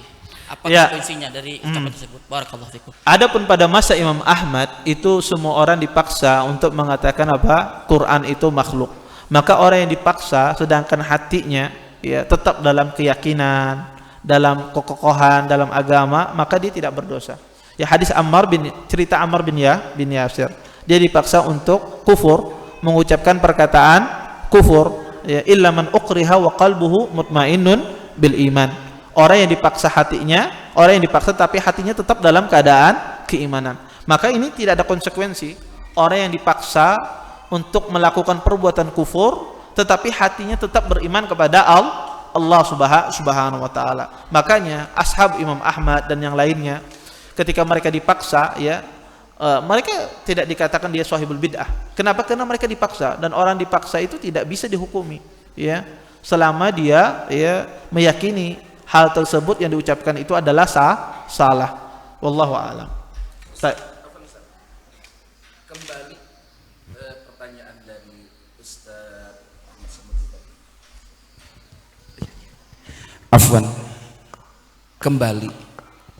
apa konsekuensinya dari ucapan tersebut? Barakallahu fikum. Adapun pada masa Imam Ahmad itu semua orang dipaksa untuk mengatakan apa? Quran itu makhluk. Maka orang yang dipaksa sedangkan hatinya, ya, tetap dalam keyakinan, dalam kekokohan dalam agama, maka dia tidak berdosa. Ya, hadis cerita Ammar bin Yasir, dia dipaksa untuk kufur, mengucapkan perkataan kufur, ya, illa man ukriha wa qalbuhu mutmainnun bil iman. Orang yang dipaksa hatinya, orang yang dipaksa tapi hatinya tetap dalam keadaan keimanan. Maka ini tidak ada konsekuensi. Orang yang dipaksa untuk melakukan perbuatan kufur tetapi hatinya tetap beriman kepada Allah Subhanahu wa taala. Makanya ashab Imam Ahmad dan yang lainnya ketika mereka dipaksa, ya, mereka tidak dikatakan dia sahibul bid'ah. Kenapa? Karena mereka dipaksa, dan orang dipaksa itu tidak bisa dihukumi, ya, selama dia, ya, meyakini hal tersebut yang diucapkan itu adalah salah. Wallahu a'lam. Kembali pertanyaan dari Ustaz Ahmad Samudin. Afwan. Kembali,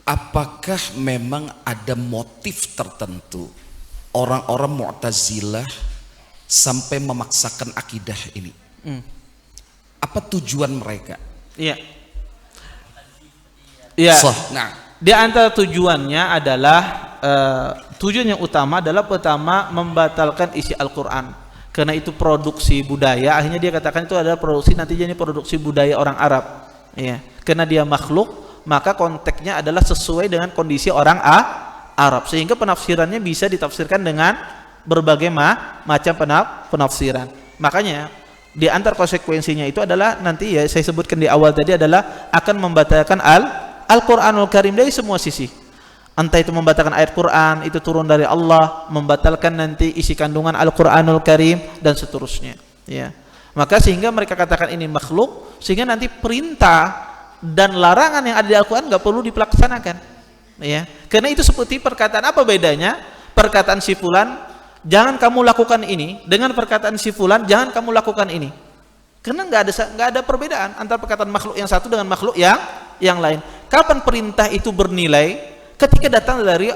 apakah memang ada motif tertentu orang-orang Mu'tazilah sampai memaksakan akidah ini? Apa tujuan mereka? Iya. Iya. Nah, di antara tujuannya adalah tujuan yang utama adalah pertama membatalkan isi Al-Qur'an. Karena itu produksi budaya, akhirnya dia katakan itu adalah produksi, nantinya ini produksi budaya orang Arab. Iya. Karena dia makhluk, maka konteksnya adalah sesuai dengan kondisi orang Arab, sehingga penafsirannya bisa ditafsirkan dengan berbagai macam penafsiran. Makanya di antar konsekuensinya itu adalah nanti, ya, saya sebutkan di awal tadi, adalah akan membatalkan Al-Qur'anul Karim dari semua sisi. Entah itu membatalkan ayat Quran itu turun dari Allah, membatalkan nanti isi kandungan Al-Qur'anul Karim dan seterusnya, ya. Maka sehingga mereka katakan ini makhluk, sehingga nanti perintah dan larangan yang ada di Al-Quran nggak perlu dilaksanakan, ya. Karena itu seperti perkataan, apa bedanya perkataan si fulan jangan kamu lakukan ini dengan perkataan si fulan jangan kamu lakukan ini? Karena nggak ada perbedaan antara perkataan makhluk yang satu dengan makhluk yang lain. Kapan perintah itu bernilai? Ketika datang dari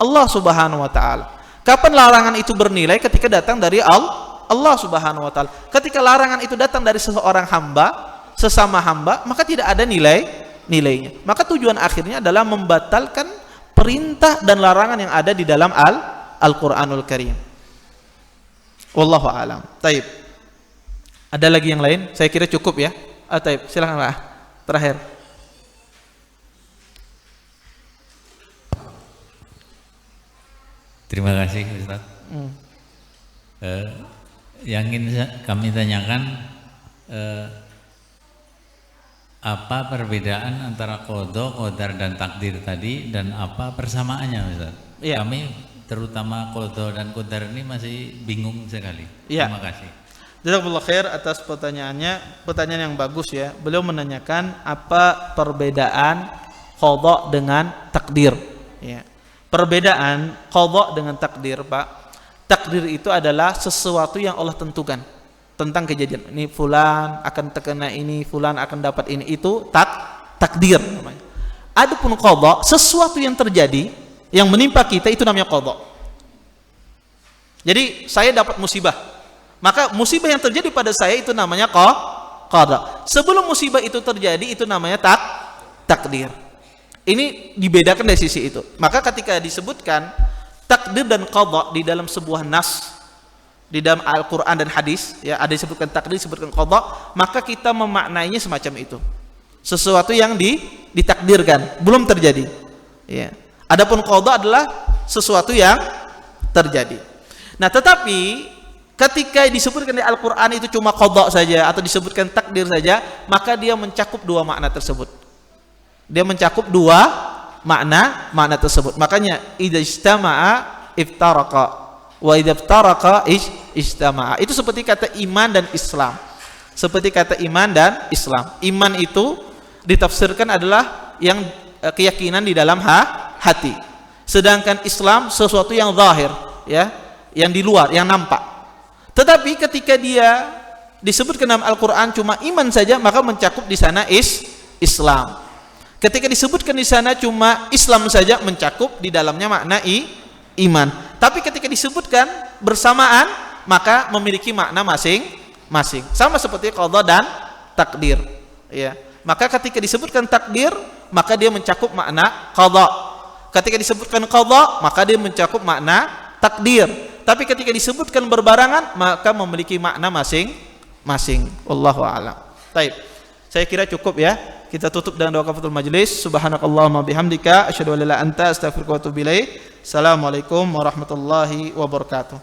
Allah Subhanahu wa taala. Kapan larangan itu bernilai? Ketika datang dari Allah Subhanahu wa taala. Ketika larangan itu datang dari seseorang hamba, sesama hamba, maka tidak ada nilainya. Maka tujuan akhirnya adalah membatalkan perintah dan larangan yang ada di dalam Al-Qur'anul Karim. Wallahu a'lam. Taib. Ada lagi yang lain? Saya kira cukup ya. Taib, silakan Pak. Terakhir. Terima kasih Ustaz. Yang ingin kami tanyakan, apa perbedaan antara qada, qadar dan takdir tadi, dan apa persamaannya Ustaz? Ya. Kami terutama qada dan qadar ini masih bingung sekali. Ya. Terima kasih. Jazakumullah khair atas pertanyaannya. Pertanyaan yang bagus ya. Beliau menanyakan apa perbedaan qada dengan takdir. Ya. Perbedaan qada dengan takdir, Pak. Takdir itu adalah sesuatu yang Allah tentukan tentang kejadian. Ini fulan akan terkena ini, fulan akan dapat ini. Itu takdir namanya. Adapun qada, sesuatu yang terjadi yang menimpa kita, itu namanya qada. Jadi saya dapat musibah, maka musibah yang terjadi pada saya itu namanya qada. Sebelum musibah itu terjadi, itu namanya takdir. Ini dibedakan dari sisi itu. Maka ketika disebutkan takdir dan qada di dalam sebuah nas, di dalam Al-Quran dan hadis, ya, ada disebutkan takdir, disebutkan qada, maka kita memaknainya semacam itu. Sesuatu yang ditakdirkan, belum terjadi. Ya. Adapun qada adalah sesuatu yang terjadi. Nah, tetapi ketika disebutkan di Al-Quran itu cuma qada saja atau disebutkan takdir saja, maka dia mencakup dua makna tersebut. Dia mencakup dua makna tersebut. Makanya idza ijtama'a iftaraqa wa idza iftaraqa ijtama'a. Itu seperti kata iman dan Islam. Seperti kata iman dan Islam. Iman itu ditafsirkan adalah yang keyakinan di dalam hati. Sedangkan Islam sesuatu yang zahir, ya, yang di luar, yang nampak. Tetapi ketika dia disebutkan dalam Al-Qur'an cuma iman saja, maka mencakup di sana Islam. Ketika disebutkan di sana cuma Islam saja, mencakup di dalamnya makna iman. Tapi ketika disebutkan bersamaan, maka memiliki makna masing-masing. Sama seperti qada dan takdir. Ya. Maka ketika disebutkan takdir, maka dia mencakup makna qada. Ketika disebutkan qada, maka dia mencakup makna takdir. Tapi ketika disebutkan berbarangan, maka memiliki makna masing-masing. Wallahu a'lam. Baik. Saya kira cukup ya. Kita tutup dengan doa kafaratul majlis. Subhanakallahumma bihamdika asyhadu an la ilaha illa anta astaghfiruka wa atubu ilaik. Assalamualaikum warahmatullahi wabarakatuh.